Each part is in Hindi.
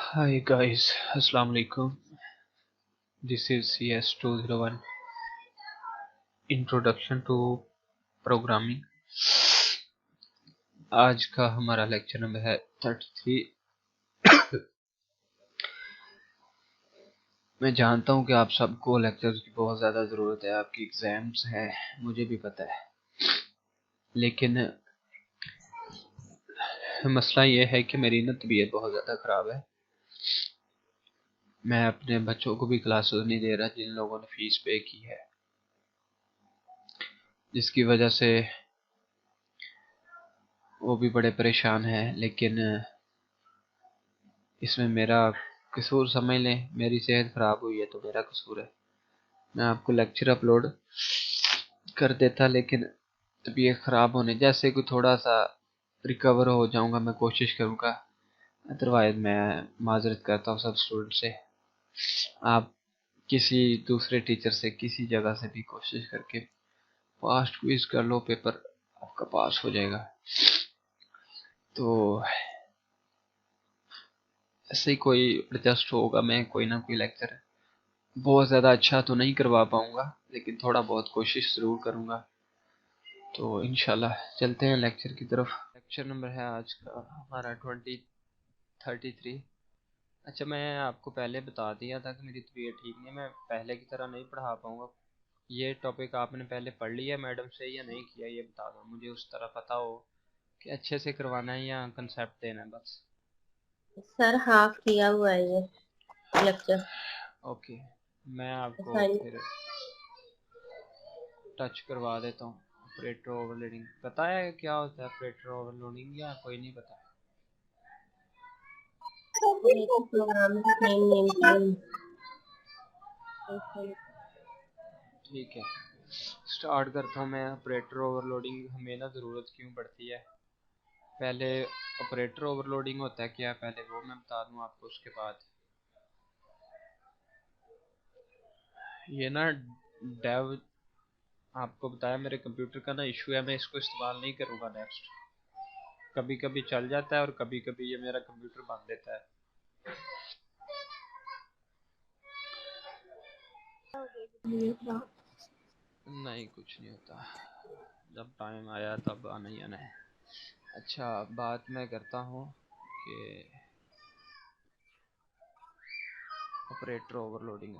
Hi guys, Assalamu alaikum. This is CS201 Introduction to Programming. आज का हमारा लेक्चर नंबर है 33। मैं जानता हूँ कि आप सबको लेक्चर्स की बहुत ज़्यादा ज़रूरत है, आपकी एग्ज़ाम्स हैं, मुझे भी पता है। लेकिन मसला ये है कि मेरी ना तबीयत बहुत ज़्यादा ख़राब है। मैं अपने बच्चों को भी क्लासेस नहीं दे रहा जिन लोगों ने फ़ीस पे की है, जिसकी वजह से वो भी बड़े परेशान हैं। लेकिन इसमें मेरा कसूर समझ लें, मेरी सेहत ख़राब हुई है तो मेरा कसूर है। मैं आपको लेक्चर अपलोड कर देता, लेकिन तबीयत ख़राब होने जैसे कोई थोड़ा सा रिकवर हो जाऊंगा मैं कोशिश करूंगा, अदरवाइज मैं माजरत करता हूँ सब स्टूडेंट से। आप किसी दूसरे टीचर से किसी जगह से भी कोशिश करके फास्ट क्विज कर लो, पेपर आपका पास हो जाएगा। तो ऐसे ही कोई एडजस्ट होगा, मैं कोई ना कोई लेक्चर बहुत ज़्यादा अच्छा तो नहीं करवा पाऊंगा, लेकिन थोड़ा बहुत कोशिश ज़रूर करूंगा। तो इंशाल्लाह चलते हैं लेक्चर की तरफ। लेक्चर नंबर है आज का हमारा 2033। अच्छा, मैं आपको पहले बता दिया था कि मेरी तबीयत ठीक नहीं है, मैं पहले की तरह नहीं पढ़ा पाऊंगा। ये टॉपिक आपने पहले पढ़ लिया मैडम से या नहीं किया, ये बता दो मुझे, उस तरह पता हो कि अच्छे से करवाना है या कंसेप्ट देना है बस। सर हाफ किया हुआ है ये लेक्चर। ओके, मैं आपको साइन फिर टच करवा देता हूँ। ऑपरेटर ओवरलोडिंग पता है क्या होता है? ऑपरेटर ओवरलोडिंग या कोई नहीं पता? प्रोग्राम नेम ठीक है, स्टार्ट करता हूँ मैं। ऑपरेटर ओवरलोडिंग हमें ना ज़रूरत क्यों पड़ती है, पहले ऑपरेटर ओवरलोडिंग होता है क्या, पहले वो मैं बता दूँ आपको। उसके बाद ये ना डेव, आपको बताया मेरे कंप्यूटर का ना इशू है, मैं इसको इस्तेमाल नहीं करूँगा नेक्स्ट। कभी कभी चल जाता है और कभी कभी ये मेरा कंप्यूटर बंद देता है। नहीं, कुछ नहीं होता, जब टाइम आया तब आना ही आना है। अच्छा, बात मैं करता हूँ कि ऑपरेटर ओवरलोडिंग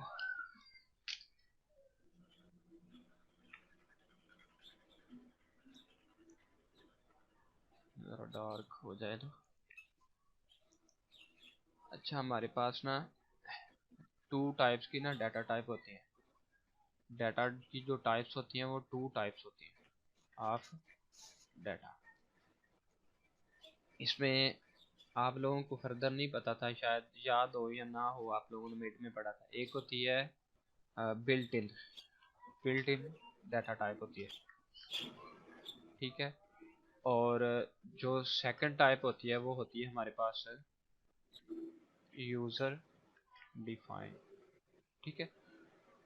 ज़रा डार्क हो जाए तो। अच्छा, हमारे पास ना टू टाइप्स की ना डाटा टाइप होती है। डाटा की जो टाइप्स होती हैं वो टू टाइप्स होती हैं ऑफ डाटा। इसमें आप लोगों को फर्दर नहीं पता था, शायद याद हो या ना हो, आप लोगों ने मिड में पढ़ा था। एक होती है built in, built in data type होती है, ठीक है। और जो सेकंड टाइप होती है वो होती है हमारे पास यूज़र डिफाइन, ठीक है।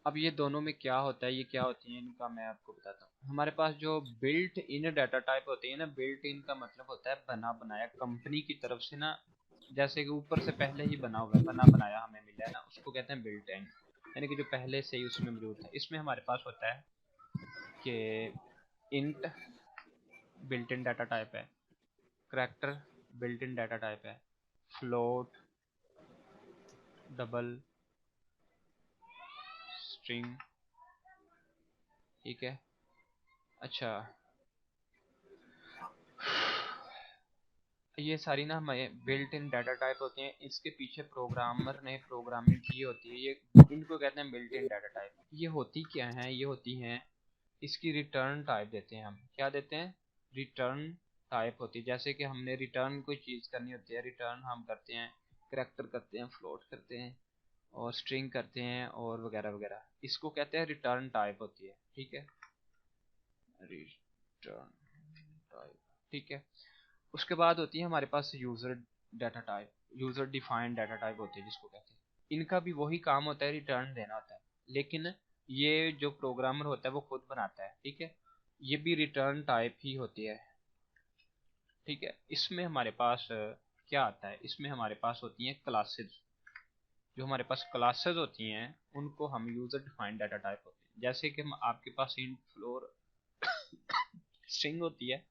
अब ये दोनों में क्या होता है, ये क्या होती है, इनका मैं आपको बताता हूँ। हमारे पास जो बिल्ट इन डाटा टाइप होती है ना, बिल्ट इन का मतलब होता है बना बनाया, कंपनी की तरफ से ना, जैसे कि ऊपर से पहले ही बना हुआ है, बना बनाया हमें मिला है ना, उसको कहते हैं बिल्ट इन, यानी कि जो पहले से ही उसमें मौजूद था। इसमें हमारे पास होता है कि int built in data type है, character built in data type है, फ्लोट, डबल, स्ट्रिंग, ठीक है। अच्छा, ये सारी ना हमें बिल्ट इन डाटा टाइप होते हैं, इसके पीछे प्रोग्रामर ने प्रोग्रामिंग की होती है, ये इनको कहते हैं बिल्ट इन डाटा टाइप। ये होती क्या है, ये होती हैं इसकी रिटर्न टाइप देते हैं हम। क्या देते हैं? रिटर्न टाइप होती है। जैसे कि हमने रिटर्न कोई चीज़ करनी होती है, रिटर्न हम करते हैं, करेक्टर करते हैं, फ्लोट करते हैं, और स्ट्रिंग करते हैं, और वगैरह वगैरह, इसको कहते हैं रिटर्न टाइप होती है, ठीक है, रिटर्न टाइप, ठीक है। उसके बाद होती है हमारे पास user data type, user defined data type होती है जिसको कहते हैं। इनका भी वही काम होता है, रिटर्न देना होता है, लेकिन ये जो प्रोग्रामर होता है वो खुद बनाता है, ठीक है। ये भी रिटर्न टाइप ही होती है, ठीक है। इसमें हमारे पास क्या आता है, इसमें हमारे पास होती हैं क्लासेज। जो हमारे पास क्लासेज होती हैं उनको हम यूजर डिफाइंड डाटा टाइप होते हैं। जैसे कि हम आपके पास इन फ्लोर स्ट्रिंग होती है,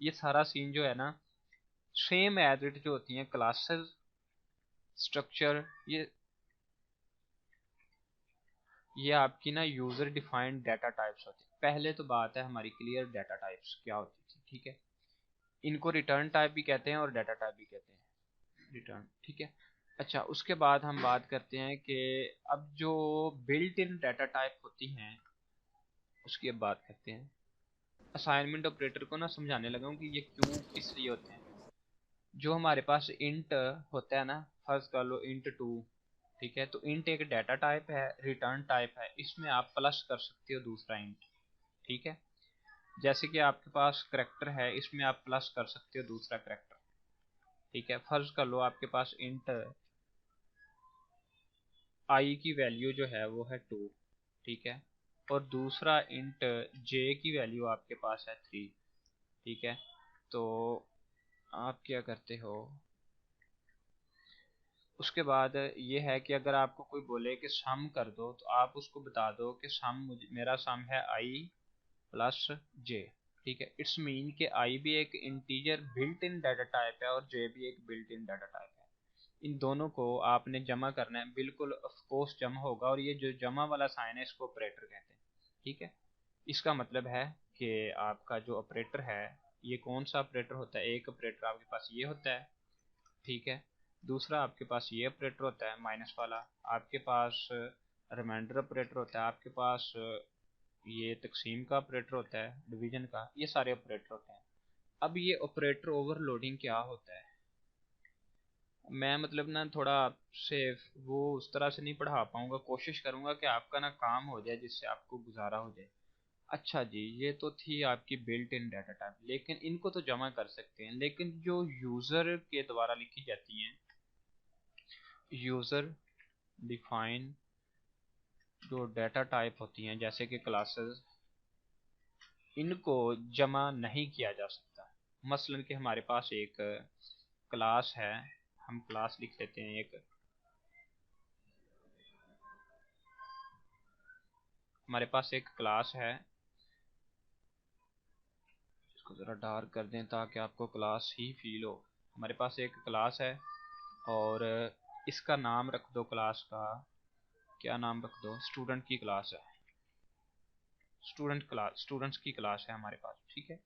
ये सारा सीन जो है ना सेम एज इट जो होती हैं क्लासेस स्ट्रक्चर, ये आपकी ना यूजर डिफाइंड डाटा टाइप्स होती है। पहले तो बात है हमारी क्लियर डाटा टाइप्स क्या होती थी, ठीक है। इनको रिटर्न टाइप भी कहते हैं और डाटा टाइप भी कहते हैं, रिटर्न, ठीक है। अच्छा, उसके बाद हम बात करते हैं कि अब जो बिल्ट इन डाटा टाइप होती हैं उसकी अब बात करते हैं। असाइनमेंट ऑपरेटर को ना समझाने लगा हूँ कि ये क्यों किस लिए होते हैं। जो हमारे पास इंट होता है ना, फर्ज कर लो इंट 2, ठीक है। तो इंट एक डाटा टाइप है, रिटर्न टाइप है, इसमें आप प्लस कर सकते हो दूसरा इंट, ठीक है। जैसे कि आपके पास करेक्टर है, इसमें आप प्लस कर सकते हो दूसरा करेक्टर, ठीक है। फर्ज कर लो आपके पास इंट आई की वैल्यू जो है वो है 2, ठीक है, और दूसरा इंट जे की वैल्यू आपके पास है 3, ठीक है। तो आप क्या करते हो, उसके बाद ये है कि अगर आपको कोई बोले कि सम कर दो तो आप उसको बता दो कि सम मेरा सम है आई प्लस जे, ठीक है। इट्स मीन कि आई भी एक integer built in data type है और जे भी एक बिल्ट इन डाटा टाइप है। इन दोनों को आपने जमा करना है, बिल्कुल ऑफ कोर्स जमा होगा, और ये जो जमा वाला साइन है इसको ऑपरेटर कहते हैं, ठीक है। इसका मतलब है कि आपका जो ऑपरेटर है ये कौन सा ऑपरेटर होता है, एक ऑपरेटर आपके पास ये होता है, ठीक है। दूसरा आपके पास ये ऑपरेटर होता है माइनस वाला, आपके पास रिमाइंडर ऑपरेटर होता है, आपके पास ये तकसीम का ऑपरेटर होता है, डिवीजन का, ये सारे ऑपरेटर होते हैं। अब ये ऑपरेटर ओवरलोडिंग क्या होता है, मैं मतलब ना थोड़ा आपसे वो उस तरह से नहीं पढ़ा पाऊंगा, कोशिश करूंगा कि आपका ना काम हो जाए जिससे आपको गुजारा हो जाए। अच्छा जी, ये तो थी आपकी बिल्ट इन डाटा टाइप, लेकिन इनको तो जमा कर सकते हैं, लेकिन जो यूजर के द्वारा लिखी जाती हैं, यूजर डिफाइन जो डाटा टाइप होती हैं जैसे कि क्लासेस, इनको जमा नहीं किया जा सकता। मसलन कि हमारे पास एक क्लास है, हम क्लास लिख लेते हैं एक, हमारे पास एक क्लास है, इसको ज़रा डार्क कर दें ताकि आपको क्लास ही फील हो। हमारे पास एक क्लास है और इसका नाम रख दो, क्लास का क्या नाम रख दो, स्टूडेंट की क्लास है, स्टूडेंट क्लास, स्टूडेंट्स की क्लास है हमारे पास, ठीक है।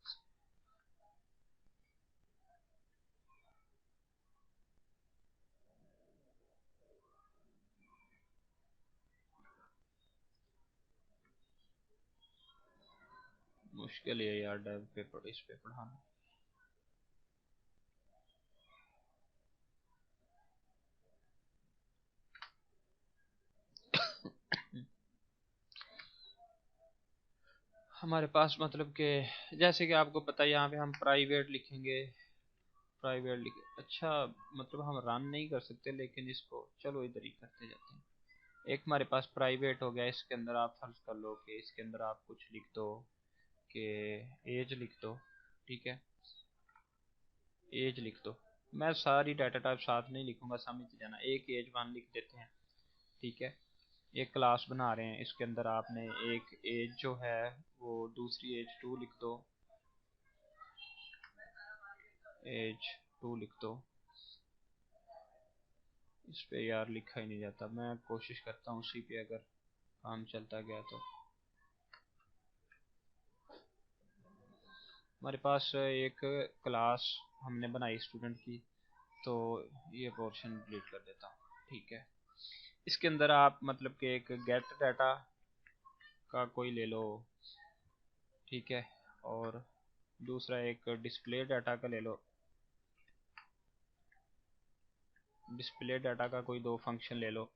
मुश्किल है यार डेव पेपर इस पे पढ़ाना। हमारे पास मतलब कि जैसे कि आपको पता है यहाँ पे हम प्राइवेट लिखेंगे, प्राइवेट लिखे, अच्छा मतलब हम रन नहीं कर सकते, लेकिन इसको चलो इधर ही करते जाते हैं। एक हमारे पास प्राइवेट हो गया, इसके अंदर आप फर्ज कर लो कि इसके अंदर आप कुछ लिख दो कि एज लिख दो, ठीक है, एज लिख दो। मैं सारी डाटा टाइप साथ नहीं लिखूंगा, समझ जाना, एक एज वन लिख देते हैं, ठीक है। एक क्लास बना रहे हैं, इसके अंदर आपने एक एज जो है वो दूसरी एज टू लिख दो, एज टू लिख दो। इस पे यार लिखा ही नहीं जाता, मैं कोशिश करता हूँ उसी पे अगर काम चलता गया तो। हमारे पास एक क्लास हमने बनाई स्टूडेंट की, तो ये पोर्शन डिलीट कर देता हूँ, ठीक है। इसके अंदर आप मतलब कि एक गेट डाटा का कोई ले लो, ठीक है, और दूसरा एक डिस्प्ले डाटा का ले लो, डिस्प्ले डाटा का कोई दो फंक्शन ले लो,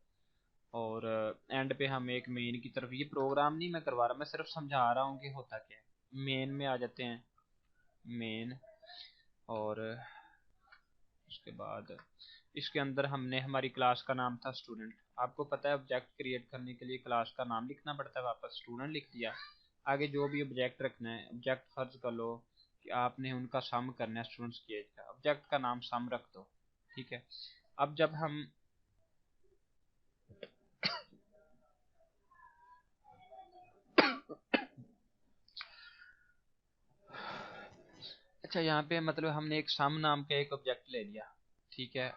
और एंड पे हम एक मेन की तरफ, ये प्रोग्राम नहीं मैं करवा रहा, मैं सिर्फ समझा रहा हूँ कि होता क्या है। मेन में आ जाते हैं, मेन, और उसके बाद इसके अंदर हमने, हमारी क्लास का नाम था स्टूडेंट, आपको पता है ऑब्जेक्ट क्रिएट करने के लिए क्लास का नाम लिखना पड़ता है, वापस स्टूडेंट लिख दिया। आगे जो भी ऑब्जेक्ट रखना है, ऑब्जेक्ट फर्ज कर लो कि आपने उनका सम करना है स्टूडेंट्स की एज का, ऑब्जेक्ट का नाम सम रख दो, ठीक है। अब जब हम अच्छा, यहाँ पे मतलब हमने एक सम नाम का एक ऑब्जेक्ट ले लिया, ठीक है,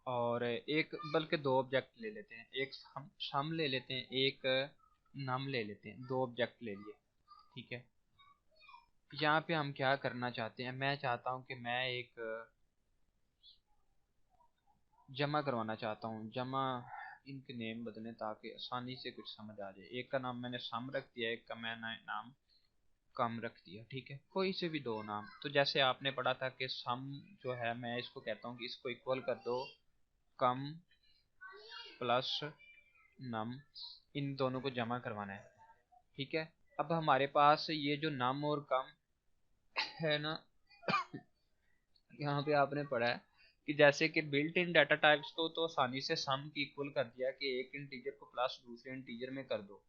और एक बल्कि दो ऑब्जेक्ट ले लेते हैं, एक सम ले लेते हैं, एक नम ले लेते हैं, दो ऑब्जेक्ट ले लिए, ठीक है। यहाँ पे हम क्या करना चाहते हैं, मैं चाहता हूँ कि मैं एक जमा करवाना चाहता हूँ, जमा इनके नेम बदलें ताकि आसानी से कुछ समझ आ जाए। एक का नाम मैंने सम रख दिया, एक का मैंने नाम कम रख दिया, ठीक है, कोई से भी दो नाम। तो जैसे आपने पढ़ा था कि सम जो है, मैं इसको कहता हूँ कि इसको इक्वल कर दो कम प्लस नम, इन दोनों को जमा करवाना है, ठीक है। अब हमारे पास ये जो नम और कम है ना, यहाँ पे आपने पढ़ा है कि जैसे कि बिल्ट इन डाटा टाइप्स को तो आसानी से सम की इक्वल कर दिया कि एक इंटीजर को प्लस दूसरे इंटीजर में कर दो,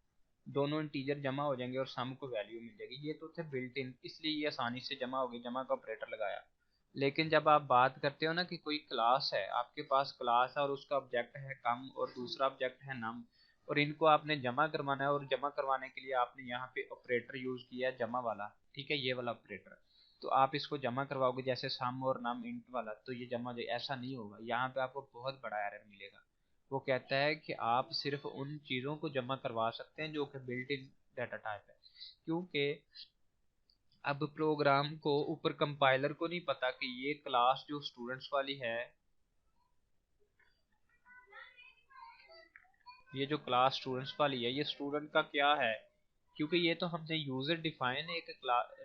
दोनों इंटीजर जमा हो जाएंगे और सम को वैल्यू मिल जाएगी। ये तो थे बिल्ट इन, इसलिए ये आसानी से जमा हो गई, जमा का ऑपरेटर लगाया। लेकिन जब आप बात करते हो ना कि कोई क्लास है, आपके पास क्लास है और उसका ऑब्जेक्ट है कम और दूसरा ऑब्जेक्ट है नम, और इनको आपने जमा करवाना है, और जमा करवाने के लिए आपने यहाँ पे ऑपरेटर यूज किया है जमा वाला, ठीक है, ये वाला ऑपरेटर। तो आप इसको जमा करवाओगे जैसे सम और नम इंट वाला, तो ये जमा ऐसा नहीं होगा, यहाँ पे आपको बहुत बड़ा एरर मिलेगा। वो कहता है कि आप सिर्फ उन चीज़ों को जमा करवा सकते हैं जो कि बिल्ट इन डाटा टाइप है, क्योंकि अब प्रोग्राम को ऊपर कंपाइलर को नहीं पता कि ये क्लास जो स्टूडेंट्स वाली है, ये जो क्लास स्टूडेंट्स वाली है, ये स्टूडेंट का क्या है, क्योंकि ये तो हमने यूजर डिफाइन एक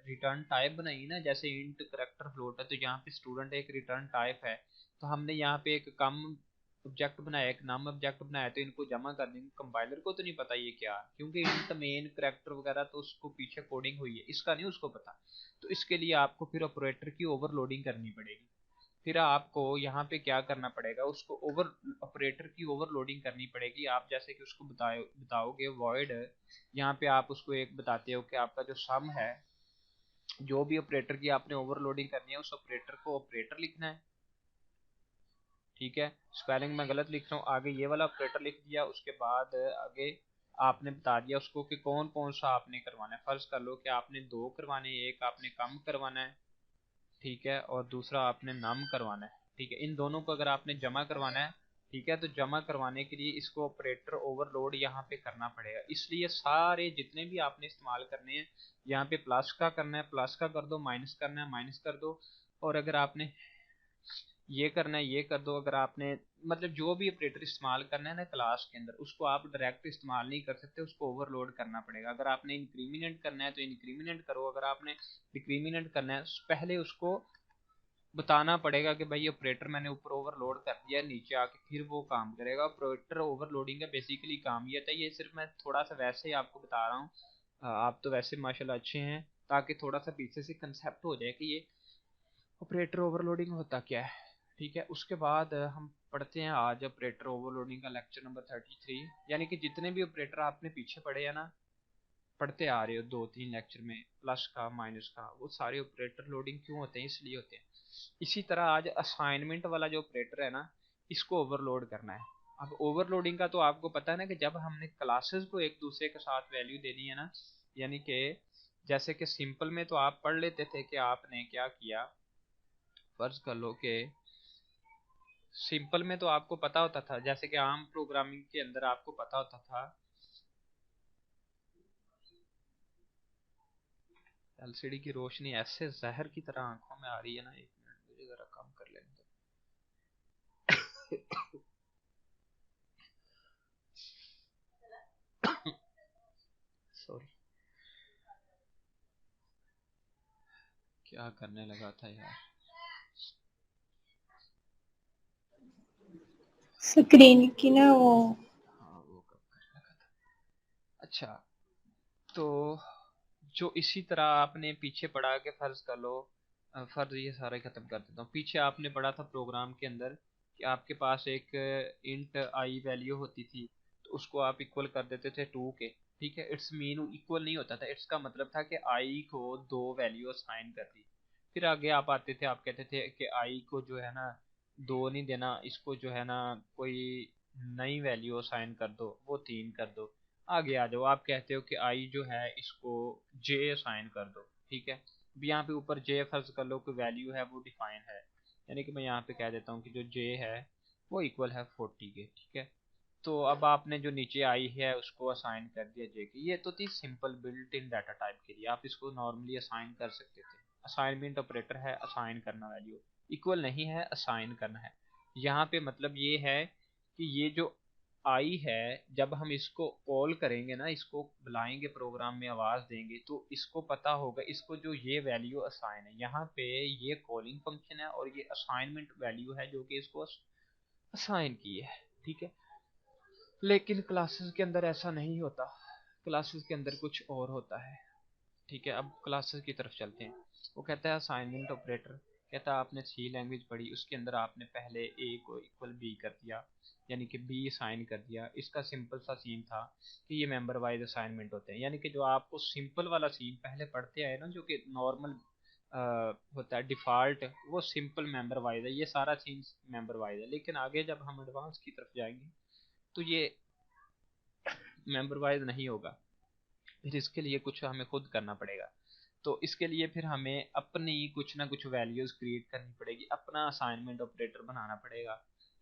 रिटर्न टाइप बनाई ना, जैसे इंट करेक्टर फ्लोट है, तो यहाँ पे स्टूडेंट एक रिटर्न टाइप है। तो हमने यहाँ पे एक कम ऑब्जेक्ट बनाया, एक नाम ऑब्जेक्ट बनाया, तो इनको जमा कर देंगे। कंपाइलर को तो नहीं पता ये क्या है, क्योंकि इंट मेन करेक्टर वगैरह तो उसको पीछे कोडिंग हुई है, इसका नहीं उसको पता। तो इसके लिए आपको फिर ऑपरेटर की ओवरलोडिंग करनी पड़ेगी। फिर आपको यहाँ पे क्या करना पड़ेगा, उसको ऑपरेटर की ओवरलोडिंग करनी पड़ेगी। आप जैसे कि उसको बताओगे वॉइड, यहाँ पे आप उसको एक बताते हो कि आपका जो सम है, जो भी ऑपरेटर की आपने ओवरलोडिंग करनी है, उस ऑपरेटर को ऑपरेटर लिखना है, ठीक है। स्पेलिंग में गलत लिख रहा हूँ, आगे ये वाला ऑपरेटर लिख दिया, उसके बाद आगे आपने बता दिया उसको कि कौन कौन सा आपने करवाना है। फर्ज कर लो कि आपने दो करवाने, एक आपने कम करवाना है, ठीक है, और दूसरा आपने नाम करवाना है, ठीक है। इन दोनों को अगर आपने जमा करवाना है, ठीक है, तो जमा करवाने के लिए इसको ऑपरेटर ओवरलोड यहाँ पे करना पड़ेगा। इसलिए सारे जितने भी आपने इस्तेमाल करने हैं, यहाँ पे प्लस का करना है प्लस का कर दो, माइनस करना है माइनस कर दो, और अगर आपने ये करना है ये कर दो। अगर आपने मतलब जो भी ऑपरेटर इस्तेमाल करना है ना क्लास के अंदर, उसको आप डायरेक्ट इस्तेमाल नहीं कर सकते, उसको ओवरलोड करना पड़ेगा। अगर आपने इंक्रीमिनेंट करना है तो इंक्रीमिनेंट करो, अगर आपने डिक्रीमिनेंट करना है पहले उसको बताना पड़ेगा कि भाई ऑपरेटर मैंने ऊपर ओवरलोड कर दिया है, नीचे आके फिर वो काम करेगा। ऑपरेटर ओवरलोडिंग का बेसिकली काम ये था। ये सिर्फ मैं थोड़ा सा वैसे ही आपको बता रहा हूँ, आप तो वैसे माशाल्लाह अच्छे हैं, ताकि थोड़ा सा पीछे से कंसेप्ट हो जाए कि ये ऑपरेटर ओवरलोडिंग होता क्या है, ठीक है। उसके बाद हम पढ़ते हैं आज ऑपरेटर ओवरलोडिंग का लेक्चर नंबर 33, यानी कि जितने भी ऑपरेटर आपने पीछे पढ़े हैं ना, पढ़ते आ रहे हो दो तीन लेक्चर में, प्लस का माइनस का, वो सारे ऑपरेटर लोडिंग क्यों होते हैं, इसलिए होते हैं। इसी तरह आज असाइनमेंट वाला जो ऑपरेटर है ना, इसको ओवरलोड करना है। अब ओवरलोडिंग का तो आपको पता है ना कि जब हमने क्लासेस को एक दूसरे के साथ वैल्यू देनी है ना, यानी कि जैसे कि सिंपल में तो आप पढ़ लेते थे कि आपने क्या किया। फर्ज कर लो कि सिंपल में तो आपको पता होता था, जैसे कि आम प्रोग्रामिंग के अंदर आपको पता होता था। एलसीडी की रोशनी ऐसे जहर की तरह आंखों में आ रही है ना, एक मिनट मुझे जरा कम कर लेने दो। सॉरी, क्या करने लगा था यार, स्क्रीन की ना वो। हाँ वो कब करने लगा था। अच्छा, तो जो इसी तरह आपने पीछे पढ़ा के फर्ज कर लो, फर्ज ये सारा खत्म कर देता हूँ। पीछे आपने पढ़ा था प्रोग्राम के अंदर कि आपके पास एक इंट आई वैल्यू होती थी, तो उसको आप इक्वल कर देते थे 2 के, ठीक है। इट्स मीन इक्वल नहीं होता था, इट्स का मतलब था कि आई को दो वैल्यू असाइन कर दी। फिर आगे आप आते थे, आप कहते थे कि आई को जो है ना 2 नहीं देना, इसको जो है ना कोई नई वैल्यू असाइन कर दो, वो 3 कर दो। आगे आ जाओ, आप कहते हो कि आई जो है इसको जे असाइन कर दो, ठीक है। अब यहाँ पे ऊपर जे फर्ज कर लो कि वैल्यू है वो डिफाइन है, यानी कि मैं यहाँ पे कह देता हूँ कि जो जे है वो इक्वल है 40 के, ठीक है। तो अब आपने जो नीचे आई है उसको असाइन कर दिया जे की। ये तो थी simple built in data type के लिए, आप इसको नॉर्मली असाइन कर सकते थे। असाइनमेंट ऑपरेटर है असाइन करना वैल्यू, इक्वल नहीं है असाइन करना है। यहाँ पे मतलब ये है कि ये जो आई है, जब हम इसको कॉल करेंगे ना, इसको बुलाएंगे प्रोग्राम में, आवाज देंगे, तो इसको पता होगा इसको जो ये वैल्यू असाइन है। यहाँ पे ये कॉलिंग फंक्शन है और ये असाइनमेंट वैल्यू है जो कि इसको असाइन की है, ठीक है। लेकिन क्लासेस के अंदर ऐसा नहीं होता, क्लासेस के अंदर कुछ और होता है, ठीक है। अब क्लासेस की तरफ चलते हैं। वो कहता है असाइनमेंट ऑपरेटर, कहता है आपने सी लैंग्वेज पढ़ी, उसके अंदर आपने पहले ए को इक्वल बी कर दिया, यानी कि बी असाइन कर दिया। इसका सिंपल सा सीन था कि ये मेंबर वाइज असाइनमेंट होते हैं, यानी कि जो आपको सिंपल वाला सीन पहले पढ़ते आए ना, जो कि नॉर्मल होता है डिफॉल्ट, वो सिंपल मेंबर वाइज है, ये सारा सीन मेंबर वाइज है। लेकिन आगे जब हम एडवांस की तरफ जाएंगे तो ये मेंबर वाइज नहीं होगा, फिर इसके लिए कुछ हमें खुद करना पड़ेगा। तो इसके लिए फिर हमें अपनी कुछ ना कुछ वैल्यूज क्रिएट करनी पड़ेगी, अपना असाइनमेंट ऑपरेटर बनाना पड़ेगा,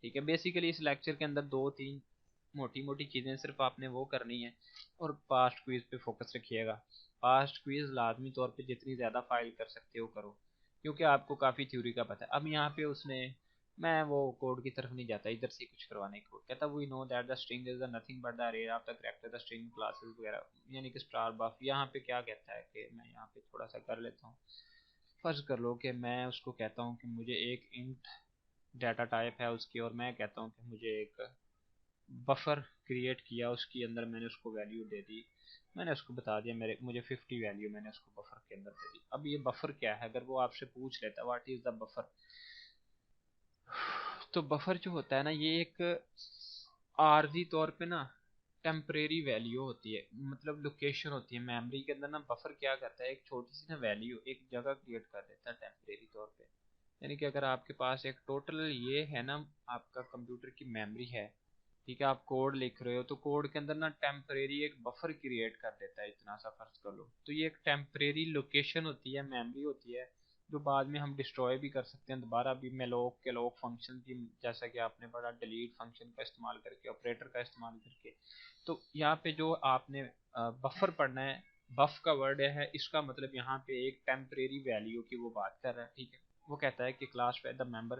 ठीक है। बेसिकली इस लेक्चर के अंदर 2-3 मोटी मोटी चीजें सिर्फ आपने वो करनी है, और पास्ट क्विज पे फोकस रखिएगा। पास्ट क्विज लाजमी तौर पे जितनी ज्यादा फाइल कर सकते हो करो, क्योंकि आपको काफी थ्योरी का पता है। अब यहाँ पे उसने, मैं वो कोड की तरफ नहीं जाता, इधर से कुछ करवाने की कोड कहता, we know that the string is nothing but the array of the character the string classes वगैरह, यानी कि स्टार बफ। यहाँ पे क्या कहता है कि मैं यहाँ पे थोड़ा सा कर लेता हूँ। फर्ज कर लो कि मैं उसको कहता हूँ कि मुझे एक इंट डाटा टाइप है उसकी, और मैं कहता हूँ कि मुझे एक बफर क्रिएट किया, उसके अंदर मैंने उसको वैल्यू दे दी। मैंने उसको बता दिया मेरे मुझे 50 वैल्यू मैंने उसको बफर के अंदर दे दी। अब ये बफर क्या है, अगर वो आपसे पूछ लेता व्हाट इज द बफर, तो बफर जो होता है ना, ये एक आर्जी तौर पे ना टेम्परेरी वैल्यू होती है, मतलब लोकेशन होती है मेमोरी के अंदर ना। बफर क्या करता है, एक छोटी सी ना वैल्यू एक जगह क्रिएट कर देता है टेम्परेरी तौर पे। यानी कि अगर आपके पास एक टोटल ये है ना, आपका कंप्यूटर की मेमोरी है, ठीक है, आप कोड लिख रहे हो, तो कोड के अंदर ना टेम्परेरी एक बफर क्रिएट कर देता है, इतना सा फर्ज कर लो। तो ये एक टेम्परेरी लोकेशन होती है, मेमोरी होती है, जो बाद में हम डिस्ट्रॉय भी कर सकते हैं दोबारा भी, मेलोक के लोक फंक्शन की, जैसा कि आपने पढ़ा डिलीट फंक्शन का इस्तेमाल करके, ऑपरेटर का इस्तेमाल करके। तो यहाँ पे जो आपने बफर पढ़ना है, बफ का वर्ड है, इसका मतलब यहाँ पे एक टेम्परेरी वैल्यू की वो बात कर रहा है, ठीक है। वो कहता है कि क्लास द मेंबर,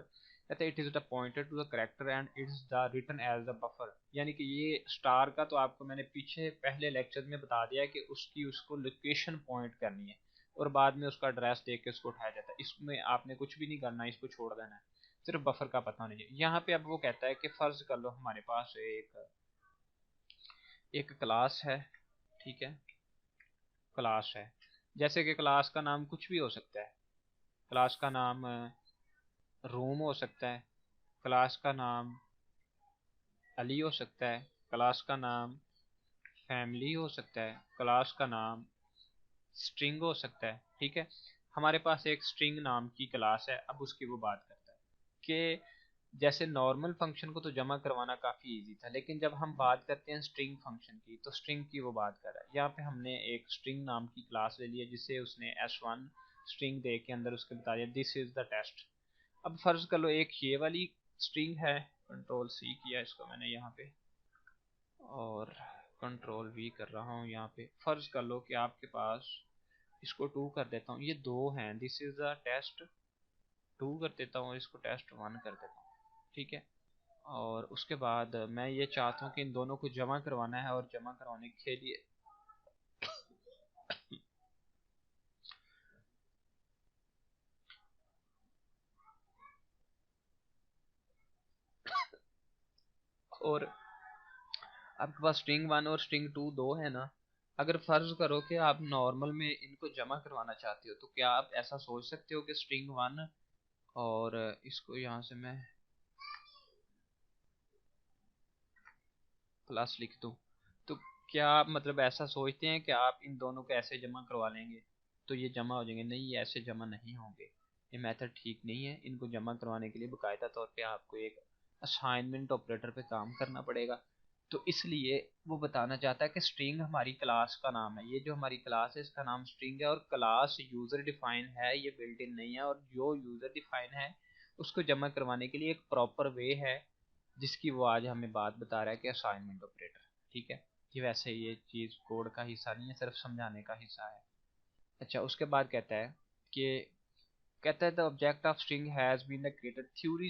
कहते हैं it is the pointer to the character and it's the written as the buffer. यानी कि ये स्टार का तो आपको मैंने पीछे पहले लेक्चर में बता दिया कि उसकी उसको लोकेशन पॉइंट करनी है, और बाद में उसका एड्रेस देख के उसको उठाया जाता है। इसमें आपने कुछ भी नहीं करना, इसको छोड़ देना है, सिर्फ बफर का पता होना चाहिए। यहाँ पे अब वो कहता है कि फर्ज कर लो हमारे पास एक एक क्लास है, ठीक है, क्लास है, जैसे कि क्लास का नाम कुछ भी हो सकता है। क्लास का नाम रूम हो सकता है, क्लास का नाम अली हो सकता है, क्लास का नाम फैमिली हो सकता है, क्लास का नाम स्ट्रिंग हो सकता है, ठीक है। हमारे पास एक स्ट्रिंग नाम की क्लास है। अब उसकी वो बात करता है कि जैसे नॉर्मल फंक्शन को तो जमा करवाना काफी इजी था, लेकिन जब हम बात करते हैं स्ट्रिंग फंक्शन की, तो स्ट्रिंग की वो बात कर रहा है। यहाँ पे हमने एक स्ट्रिंग नाम की क्लास ले ली है, जिसे उसने s1 स्ट्रिंग दे के अंदर उसके बता दिया दिस इज द टेस्ट। अब फर्ज कर लो एक ये वाली स्ट्रिंग है, कंट्रोल सी किया इसको मैंने यहाँ पे, और कंट्रोल वी कर रहा हूँ यहाँ पे। फर्ज कर लो कि आपके पास, इसको 2 कर देता हूँ, ये 2 हैं, दिस इज द टेस्ट 2 कर देता हूँ, इसको टेस्ट 1 कर देता हूँ, ठीक है। और उसके बाद मैं ये चाहता हूँ कि इन दोनों को जमा करवाना है, और जमा करवाने के लिए और आपके पास स्ट्रिंग 1 और स्ट्रिंग 2 दो है ना। अगर फर्ज करो कि आप नॉर्मल में इनको जमा करवाना चाहते हो, तो क्या आप ऐसा सोच सकते हो कि स्ट्रिंग 1, और इसको यहाँ से मैं प्लस लिख दूं, तो क्या आप मतलब ऐसा सोचते हैं कि आप इन दोनों को ऐसे जमा करवा लेंगे तो ये जमा हो जाएंगे? नहीं, ये ऐसे जमा नहीं होंगे। ये मेथड ठीक नहीं है। इनको जमा करवाने के लिए बाकायदा तौर पे आपको एक असाइनमेंट ऑपरेटर पे काम करना पड़ेगा। तो इसलिए वो बताना चाहता है कि स्ट्रिंग हमारी क्लास का नाम है, ये जो हमारी क्लास है इसका नाम स्ट्रिंग है, और क्लास यूजर डिफाइन है, ये बिल्ट इन नहीं है। और जो यूजर डिफाइन है उसको जमा करवाने के लिए एक प्रॉपर वे है, जिसकी वो आज हमें बात बता रहा है कि असाइनमेंट ऑपरेटर। ठीक है, कि वैसे ये चीज़ कोड का हिस्सा नहीं है, सिर्फ समझाने का हिस्सा है। अच्छा, उसके बाद कहता है the object of string has been created theory.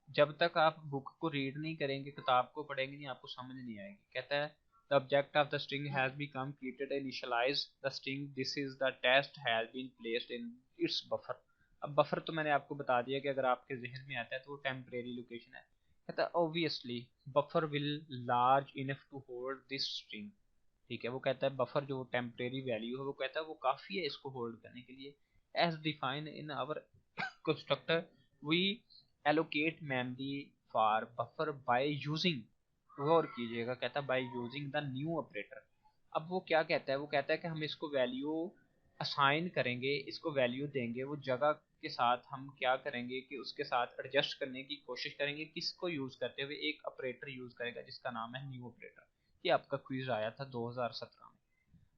जब तक आप बुक को रीड नहीं करेंगे, किताब को पढ़ेंगे नहीं, आपको समझ नहीं आएगी। कहता है the object of the string has become created initialise the string, this is the test has been placed in its buffer. अब बफर तो मैंने आपको बता दिया कि अगर आपके जहन में आता है तो वो टेम्परेरी लोकेशन है। कहता है obviously buffer will large enough to hold this string. ठीक है, वो कहता है बफर जो टेम्परेरी वैल्यू है, वो कहता है वो काफ़ी है इसको होल्ड करने के लिए। As defined in our constructor we allocate memory for buffer by using, गौर कीजिएगा, कहता है by using the new operator. अब वो क्या कहता है, वो कहता है कि हम इसको वैल्यू असाइन करेंगे, इसको वैल्यू देंगे, वो जगह के साथ हम क्या करेंगे कि उसके साथ एडजस्ट करने की कोशिश करेंगे। किसको यूज करते हुए? एक ऑपरेटर यूज करेगा जिसका नाम है न्यू ऑपरेटर। ये आपका क्विज आया था 2017 में।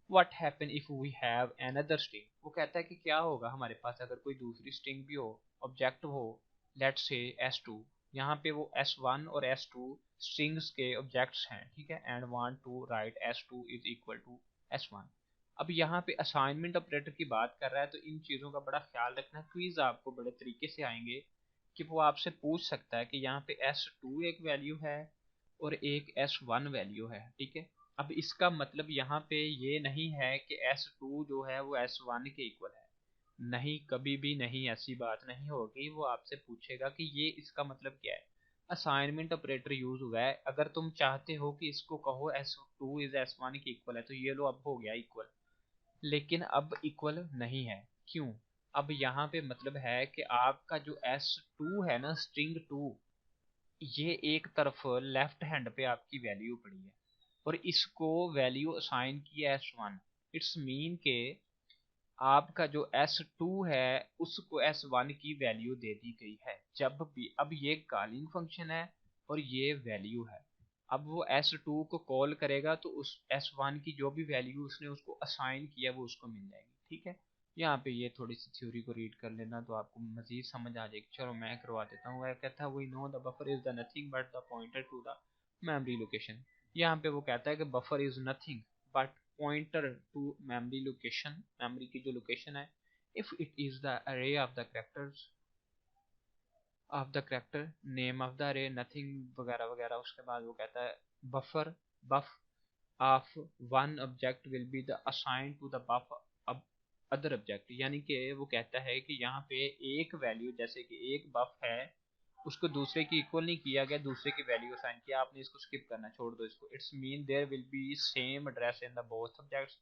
What happen if we have another string, वो कहता है कि क्या होगा हमारे पास अगर कोई दूसरी स्ट्रिंग भी हो, ऑब्जेक्ट हो, लेट्स से s2। यहाँ पे वो s1 और s2 स्ट्रिंग्स के ऑब्जेक्ट्स हैं, ठीक है, and want to write s2 is equal to s1। अब यहाँ पे असाइनमेंट ऑपरेटर की बात कर रहा है, तो इन चीज़ों का बड़ा ख्याल रखना। क्विज आपको बड़े तरीके से आएंगे कि वो आपसे पूछ सकता है कि यहाँ पे s2 एक वैल्यू है और एक s1 वैल्यू है। ठीक है, अब इसका मतलब यहाँ पे ये नहीं है कि s2 जो है वो s1 के इक्वल है, नहीं, कभी भी नहीं, ऐसी बात नहीं होगी। वो आपसे पूछेगा कि ये इसका मतलब क्या है। असाइनमेंट ऑपरेटर यूज हुआ है, अगर तुम चाहते हो कि इसको कहो s2 इज s1 के इक्वल है, तो ये लो अब हो गया इक्वल, लेकिन अब इक्वल नहीं है। क्यों? अब यहाँ पे मतलब है कि आपका जो s2 है ना, स्ट्रिंग 2, ये एक तरफ लेफ्ट हैंड पे आपकी वैल्यू पड़ी है और इसको वैल्यू असाइन की है s1। इट्स मीन के आपका जो s2 है उसको s1 की वैल्यू दे दी गई है। जब भी, अब ये कॉलिंग फंक्शन है और ये वैल्यू है, अब वो s2 को कॉल करेगा तो उस s1 की जो भी वैल्यू उसने उसको असाइन किया वो उसको मिल जाएगी। ठीक है, यहाँ पे ये थोड़ी सी थ्योरी को रीड कर लेना तो आपको मजीद समझ आ जाएगी। चलो मैं करवा देता हूँ। वह कहता है we know the buffer is the nothing but the pointer to the memory location. यहाँ पे वो कहता है कि buffer is nothing but pointer to memory location, memory की जो लोकेशन है। If it is the array of the characters of the character name of the array nothing वगैरह वगैरह। उसके बाद वो कहता है buffer buff of one object will be the assign to the buff other object. यानी कि वो कहता है कि यहाँ पे एक वैल्यू, जैसे कि एक बफ है, उसको दूसरे की इक्वल नहीं किया गया, दूसरे की वैल्यू असाइन किया आपने, इसको स्किप करना, छोड़ दो इसको। It's mean there will be same address in the both objects.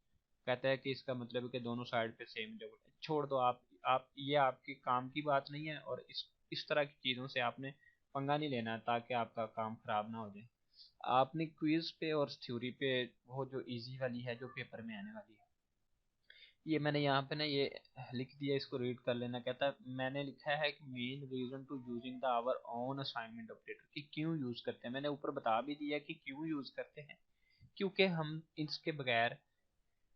कहता है कि इसका मतलब है कि दोनों साइड पे सेम जगह है, छोड़ दो आप ये आपके काम की बात नहीं है, और इस तरह की चीज़ों से आपने पंगा नहीं लेना ताकि आपका काम खराब ना हो जाए। आपने क्विज पे और थ्योरी पे वो जो इजी वाली है जो पेपर में आने वाली है, ये मैंने यहाँ पे ना ये लिख दिया, इसको रीड कर लेना। कहता है मैंने लिखा है कि main reason to using the our own assignment operator, कि क्यों यूज करते हैं। मैंने ऊपर बता भी दिया कि क्यों यूज करते हैं, क्योंकि हम इसके बगैर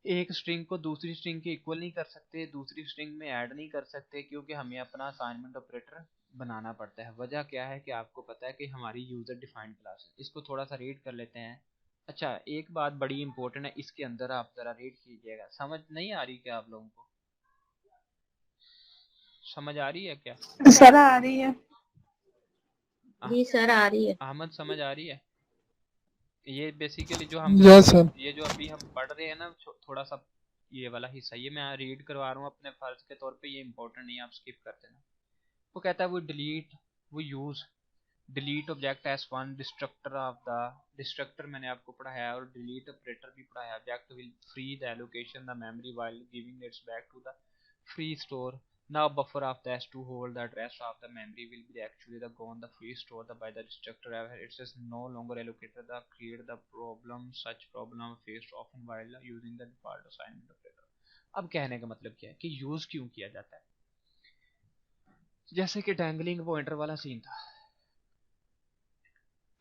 एक स्ट्रिंग को दूसरी स्ट्रिंग के इक्वल नहीं कर सकते, दूसरी स्ट्रिंग में ऐड नहीं कर सकते, क्योंकि हमें अपना असाइनमेंट ऑपरेटर बनाना पड़ता है। वजह क्या है कि आपको पता है कि हमारी यूजर डिफाइंड क्लास है। इसको थोड़ा सा रीड कर लेते हैं। अच्छा, एक बात बड़ी इंपॉर्टेंट है, इसके अंदर आप जरा रीड कीजिएगा। समझ नहीं आ रही क्या आप लोगों को? समझ आ रही है क्या? सर आ रही है। आ, जी सर आ रही है। अहमद समझ आ रही है? ये बेसिकली जो हम यस सर। ये जो अभी हम पढ़ रहे हैं ना, थोड़ा सा ये वाला हिस्सा, ये मैं रीड करवा रहा हूँ अपने फर्ज के तौर पे, ये इंपॉर्टेंट नहीं है, आप स्किप कर देना। वो कहता है वो use delete object as one destructor of the destructor, मैंने आपको पढ़ाया है, और डिलीट ऑपरेटर भी पढ़ाया। Object will free the allocation the memory while giving its back to the free store. Now buffer of the S2 hold the address of the memory will be actually the gone the free store the by the destructor it is no longer allocated the create the problem such problem faced often while using the default assignment operator। अब कहने का मतलब क्या है कि यूज क्यों किया जाता है? जैसे कि डैंगलिंग पॉइंटर वाला सीन था।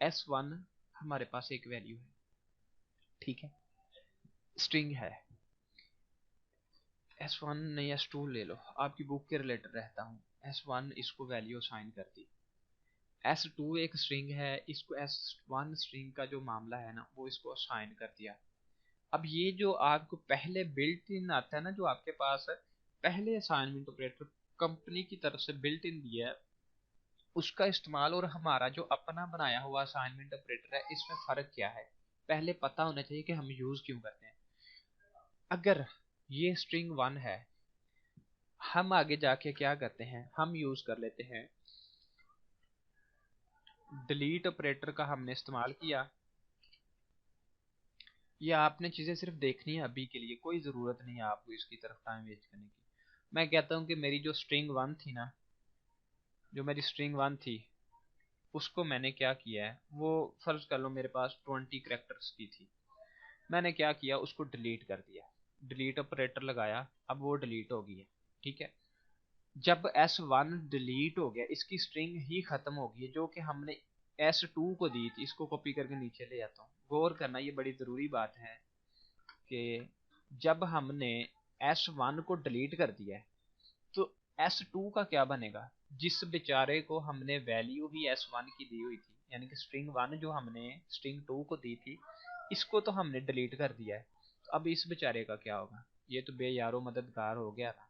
S1 हमारे पास एक वैल्यू है, ठीक है, स्ट्रिंग है। S1 नहीं S2 ले लो, आपकी बुक के रिलेटेड रहता हूँ। S1 इसको वैल्यू असाइन कर दी, S2 एक स्ट्रिंग है, इसको S1 स्ट्रिंग का जो मामला है ना वो इसको असाइन कर दिया। अब ये जो आपको पहले बिल्ट इन आता है ना, जो आपके पास है पहले असाइनमेंट ऑपरेटर कंपनी की तरफ से बिल्ट इन दिया है, उसका इस्तेमाल और हमारा जो अपना बनाया हुआ असाइनमेंट ऑपरेटर है इसमें फ़र्क क्या है, पहले पता होना चाहिए कि हम यूज़ क्यों करते हैं। अगर ये स्ट्रिंग 1 है, हम आगे जाके क्या करते हैं, हम यूज़ कर लेते हैं डिलीट ऑपरेटर का हमने इस्तेमाल किया। ये आपने चीज़ें सिर्फ देखनी है अभी के लिए, कोई ज़रूरत नहीं है आपको इसकी तरफ टाइम वेस्ट करने की। मैं कहता हूँ कि मेरी जो स्ट्रिंग 1 थी ना, जो मेरी स्ट्रिंग 1 थी उसको मैंने क्या किया है, वो फर्ज कर लो मेरे पास 20 करेक्टर्स की थी, मैंने क्या किया उसको डिलीट कर दिया, डिलीट ऑपरेटर लगाया, अब वो डिलीट हो गई है, ठीक है। जब S1 डिलीट हो गया, इसकी स्ट्रिंग ही खत्म हो गई है जो कि हमने S2 को दी थी। इसको कॉपी करके नीचे ले आता हूँ, गौर करना ये बड़ी ज़रूरी बात है कि जब हमने S1 को डिलीट कर दिया है तो S2 का क्या बनेगा, जिस बेचारे को हमने वैल्यू ही S1 की दी हुई थी, यानी कि स्ट्रिंग 1 जो हमने स्ट्रिंग 2 को दी थी, इसको तो हमने डिलीट कर दिया है, तो अब इस बेचारे का क्या होगा, ये तो बेयारो मददगार हो गया ना।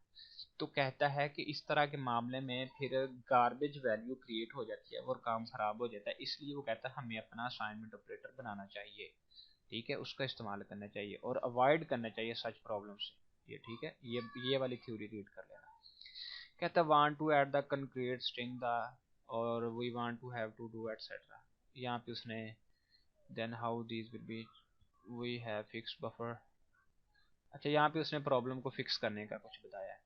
तो कहता है कि इस तरह के मामले में फिर गार्बेज वैल्यू क्रिएट हो जाती है और काम खराब हो जाता है, इसलिए वो कहता है हमें अपना असाइनमेंट ऑपरेटर बनाना चाहिए, ठीक है, उसका इस्तेमाल करना चाहिए और अवॉइड करना चाहिए सच प्रॉब्लम से। ये ठीक है, ये वाली थ्योरी रीड कर लेना। कहता want to add the concrete string the, और we want to have to do etcetera. यहाँ पे उसने then how these will be, we have fixed buffer. अच्छा, यहाँ पे उसने प्रॉब्लम को फिक्स करने का कुछ बताया है,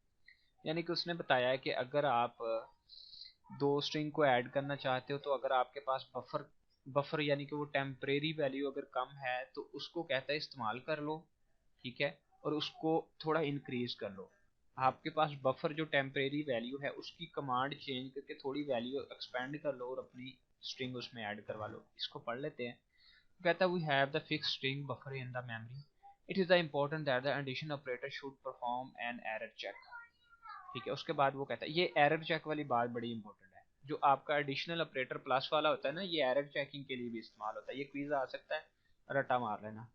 यानी कि उसने बताया है कि अगर आप दो स्ट्रिंग को ऐड करना चाहते हो, तो अगर आपके पास बफर यानी कि वो टेम्परेरी वैल्यू अगर कम है तो उसको कहता है इस्तेमाल कर लो, ठीक है, और उसको थोड़ा इंक्रीज कर लो। आपके पास बफर जो टेम्परेरी वैल्यू है उसकी कमांड चेंज करके थोड़ी वैल्यू एक्सपेंड कर लो और अपनी स्ट्रिंग उसमें ऐड करवा लो। इसको पढ़ लेते हैं। कहता है we have the fix string buffer in the memory, it is the important that the addition operator should perform an error check, ठीक है। उसके बाद वो कहता है ये एरर चेक वाली बात बड़ी इंपॉर्टेंट है, जो आपका एडिशनल ऑपरेटर प्लस वाला होता है ना, ये एरर चेकिंग के लिए भी इस्तेमाल होता है। ये क्विज आ सकता है, रट्टा मार लेना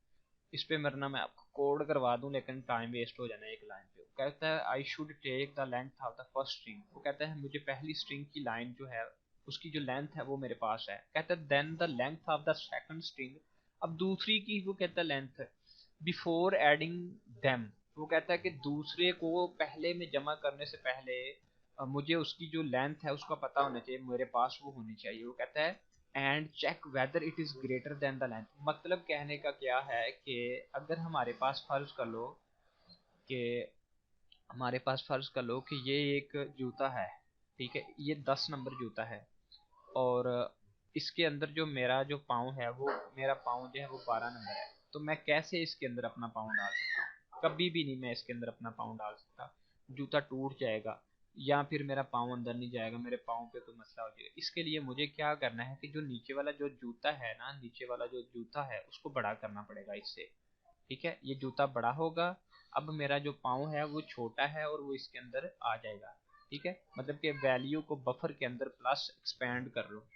इस पे, मरना मैं आपको कोड करवा दूं लेकिन टाइम वेस्ट हो जाना एक लाइन पे। वो कहता है I should take the length of the first string, वो कहता है मुझे पहली स्ट्रिंग की लाइन जो है उसकी जो लेंथ है वो मेरे पास है। कहता है then the length of the second string, अब दूसरी की वो कहता है लेंथ, बिफोर एडिंग देम, वो कहता है कि दूसरे को पहले में जमा करने से पहले मुझे उसकी जो लेंथ है उसका पता होना चाहिए, मेरे पास वो होनी चाहिए। वो कहता है and check whether it is greater than the length, मतलब कहने का क्या है कि अगर हमारे पास फर्ज कर लो कि हमारे पास फर्ज कर लो कि ये एक जूता है, ठीक है, ये 10 नंबर जूता है, और इसके अंदर जो मेरा जो पाँव है वो, मेरा पाँव जो है वो 12 नंबर है, तो मैं कैसे इसके अंदर अपना पाँव डाल सकता हूँ, कभी भी नहीं मैं इसके अंदर अपना पाँव डाल सकता, जूता टूट जाएगा या फिर मेरा पाँव अंदर नहीं जाएगा, मेरे पाँव पे कोई मसला हो जाएगा। इसके लिए मुझे क्या करना है कि जो नीचे वाला जो जूता है ना, नीचे वाला जो जूता है उसको बड़ा करना पड़ेगा इससे, ठीक है, ये जूता बड़ा होगा, अब मेरा जो पाँव है वो छोटा है और वो इसके अंदर आ जाएगा, ठीक है, मतलब कि वैल्यू को बफर के अंदर प्लस एक्सपेंड कर लो।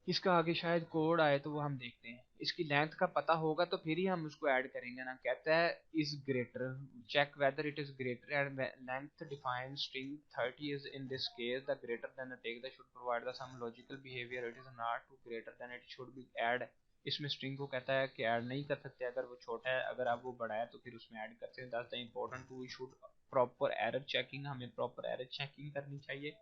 इसका आगे शायद कोड आए तो वो हम देखते हैं, इसकी लेंथ का पता होगा तो फिर ही हम उसको ऐड करेंगे ना। कहता है is greater, check whether it is greater and length define string 30 is in this case the greater than the take the should provide the some logical behaviour, it is not too greater then it should be add. इसमें स्ट्रिंग को कहता है कि ऐड नहीं कर सकते अगर वो छोटा है, अगर आप वो बड़ा है तो फिर उसमें ऐड करते हैं। That's the important to, we should proper error checking, हमें प्रॉपर एरर चेकिंग करनी चाहिए।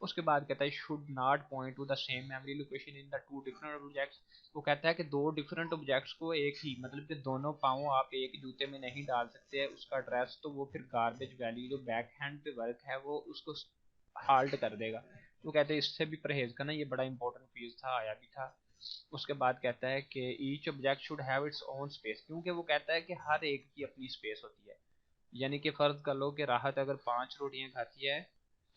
उसके बाद कहता है should not point to the same memory location in the two different objects, वो कहता है कि दो डिफरेंट ऑब्जेक्ट्स को एक ही, मतलब कि दोनों पाँव आप एक जूते में नहीं डाल सकते हैं उसका एड्रेस, तो वो फिर गार्बेज वैल्यू जो बैक हैंड पे वर्क है वो उसको हाल्ट कर देगा। वो कहते हैं इससे भी परहेज करना, ये बड़ा इंपॉर्टेंट फीज था, आया भी था। उसके बाद कहता है कि each object should have its own space, क्योंकि वो कहता है कि हर एक की अपनी स्पेस होती है, यानी कि फर्ज कर लो कि राहत अगर 5 रोटियां खाती है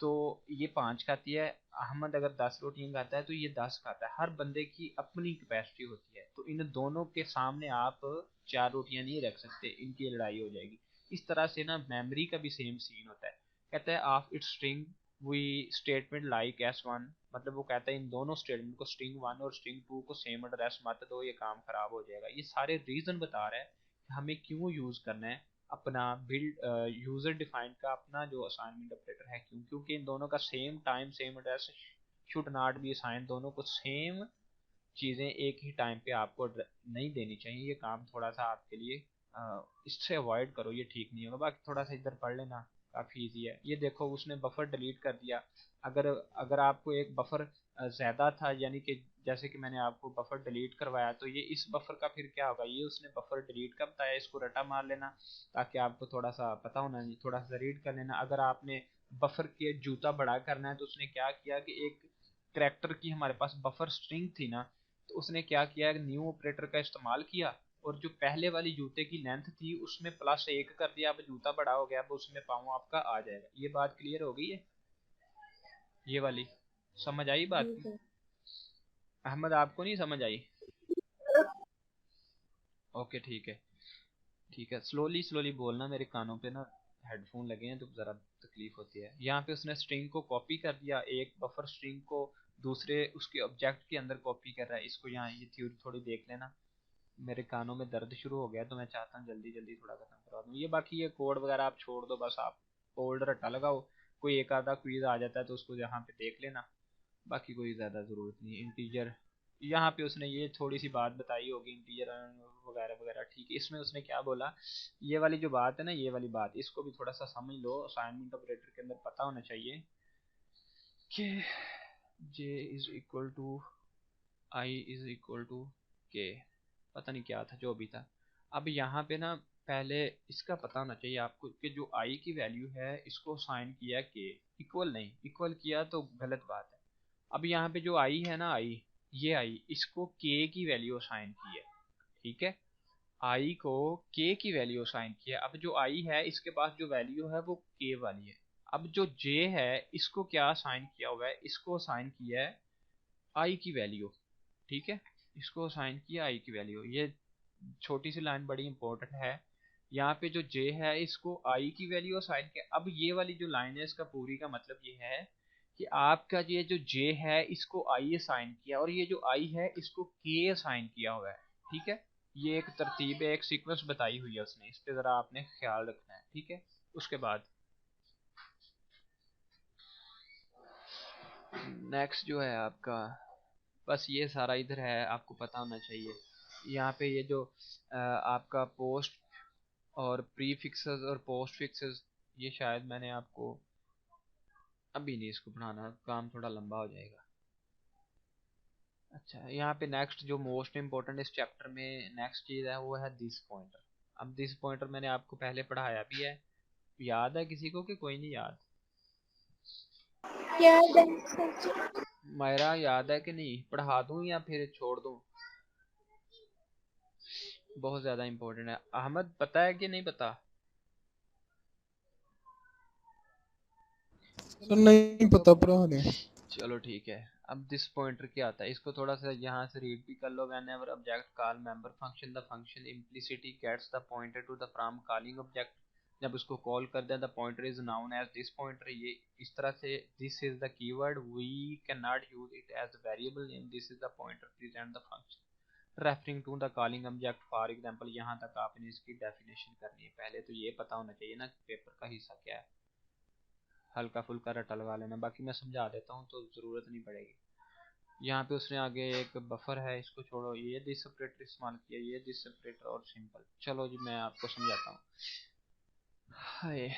तो ये 5 खाती है, अहमद अगर 10 रोटियां खाता है तो ये 10 खाता है। हर बंदे की अपनी कैपेसिटी होती है, तो इन दोनों के सामने आप 4 रोटियां नहीं रख सकते, इनकी लड़ाई हो जाएगी। इस तरह से ना मेमोरी का भी सेम सीन होता है। कहता है of its string we statement like S one, मतलब वो कहता है इन दोनों स्टेटमेंट को स्ट्रिंग वन और स्ट्रिंग टू को सेम एड्रेस मत दो, ये काम खराब हो जाएगा। ये सारे रीजन बता रहा है कि हमें क्यों यूज करना है अपना बिल्ड यूजर डिफाइंड का अपना जो असाइनमेंट ऑपरेटर है। क्यों? क्योंकि इन दोनों का same time same address should not be assign, दोनों को सेम चीज़ें एक ही टाइम पे आपको नहीं देनी चाहिए। ये काम थोड़ा सा आपके लिए इससे अवॉइड करो, ये ठीक नहीं होगा। बाकी थोड़ा सा इधर पढ़ लेना, काफ़ी इजी है। ये देखो उसने बफर डिलीट कर दिया। अगर अगर आपको एक बफर ज़्यादा था, यानी कि जैसे कि मैंने आपको बफर डिलीट करवाया, तो ये इस बफर का फिर क्या होगा, ये उसने बफर डिलीट का बताया, इसको रटा मार लेना ताकि आपको थोड़ा सा पता होना, थोड़ा सा रीड कर लेना। अगर आपने बफर के जूता बड़ा करना है तो उसने क्या किया कि एक करैक्टर की हमारे पास बफर स्ट्रिंग थी ना, तो उसने क्या किया, न्यू ऑपरेटर का इस्तेमाल किया और जो पहले वाली जूते की लेंथ थी उसमें +1 कर दिया। अब जूता बड़ा हो गया, अब उसमें पाँव आपका आ जाएगा। ये बात क्लियर हो गई है? ये वाली समझ आई बात? जी सर। अहमद आपको नहीं समझ आई? ओके ठीक है, ठीक है। स्लोली स्लोली बोलना, मेरे कानों पे ना हेडफोन लगे हैं तो ज़रा तकलीफ होती है। यहाँ पे उसने स्ट्रिंग को कॉपी कर दिया, एक बफर स्ट्रिंग को दूसरे उसके ऑब्जेक्ट के अंदर कॉपी कर रहा है। इसको यहाँ ये थ्योरी थोड़ी देख लेना। मेरे कानों में दर्द शुरू हो गया तो मैं चाहता हूँ जल्दी जल्दी थोड़ा खत्म करवा दूँ। ये बाकी ये कोड वगैरह आप छोड़ दो, बस आप ओल्ड रट्टा लगाओ। कोई एक आधा क्विज आ जाता है तो उसको यहाँ पे देख लेना, बाकी कोई ज़्यादा ज़रूरत नहीं। इंटीजर यहाँ पे उसने ये थोड़ी सी बात बताई होगी, इंटीजर वगैरह वगैरह, ठीक है। इसमें उसने क्या बोला, ये वाली जो बात है ना, ये वाली बात, इसको भी थोड़ा सा समझ लो। असाइनमेंट ऑपरेटर के अंदर पता होना चाहिए कि j is equal to I is equal to K, पता नहीं क्या था जो भी था। अब यहाँ पे ना पहले इसका पता होना चाहिए आपको कि जो आई की वैल्यू है इसको साइन किया के, इक्वल नहीं, इक्वल किया तो गलत बात है। अब यहाँ पे जो आई है ना, आई, ये आई, इसको के की वैल्यू असाइन की है, ठीक है। आई को के की वैल्यू असाइन किया। अब जो आई है इसके पास जो वैल्यू है वो के वाली है। अब जो जे है इसको क्या असाइन किया हुआ है, इसको असाइन किया है आई की वैल्यू, ठीक है। इसको असाइन किया आई की वैल्यू। ये छोटी सी लाइन बड़ी इंपॉर्टेंट है। यहाँ पे जो जे है इसको आई की वैल्यू असाइन किया। अब ये वाली जो लाइन है इसका पूरी का मतलब ये है कि आपका ये जो जे है इसको आई असाइन किया और ये जो आई है इसको के असाइन किया हुआ है, ठीक है। ये एक तरतीब है, एक सीक्वेंस बताई हुई है उसने, इस पे जरा आपने ख्याल रखना है, ठीक है। उसके बाद नेक्स्ट जो है आपका, बस ये सारा इधर है, आपको पता होना चाहिए। यहाँ पे ये जो आपका पोस्ट और प्री फिक्सेस और पोस्ट फिक्सेस, ये शायद मैंने आपको अभी नहीं इसको पढ़ाना, काम थोड़ा लंबा हो जाएगा। अच्छा, यहाँ पे नेक्स्ट जो मोस्ट इम्पोर्टेंट इस चैप्टर में नेक्स्ट चीज़ है वो है दिस पॉइंटर। अब दिस पॉइंटर मैंने आपको पहले पढ़ाया भी है, याद है किसी को कि कोई नहीं याद? याद है सर। मेरा याद है कि नहीं? पढ़ा दूँ या फिर छोड़ दूँ? बहुत ज़्यादा इम्पोर्टेंट है। अहमद पता है कि नहीं पता? सर नहीं पता, पढ़ा दें। चलो ठीक है। अब दिस पॉइंटर क्या आता है, इसको थोड़ा सा यहाँ से रीड भी कर लो। whenever object call member function the function implicitly gets the pointer to the from calling object, जब उसको कॉल कर दें the pointer is known as this pointer। ये इस तरह से this is the keyword, we cannot use it as a variable name, this is the pointer present the function referring to the calling object। for example यहाँ तक आपने इसकी डेफिनेशन करनी है। पहले तो ये पता होना चाहिए ना कि पेपर का हिस्सा क्या है, हल्का फुल्का रटा लगा लेना, बाकी मैं समझा देता हूँ तो ज़रूरत नहीं पड़ेगी। यहाँ पे उसने आगे एक बफर है, इसको छोड़ो, ये दिस सेपरेटर इस्तेमाल किया, ये दिस सेपरेटर और सिंपल। चलो जी मैं आपको समझाता हूँ। हाय,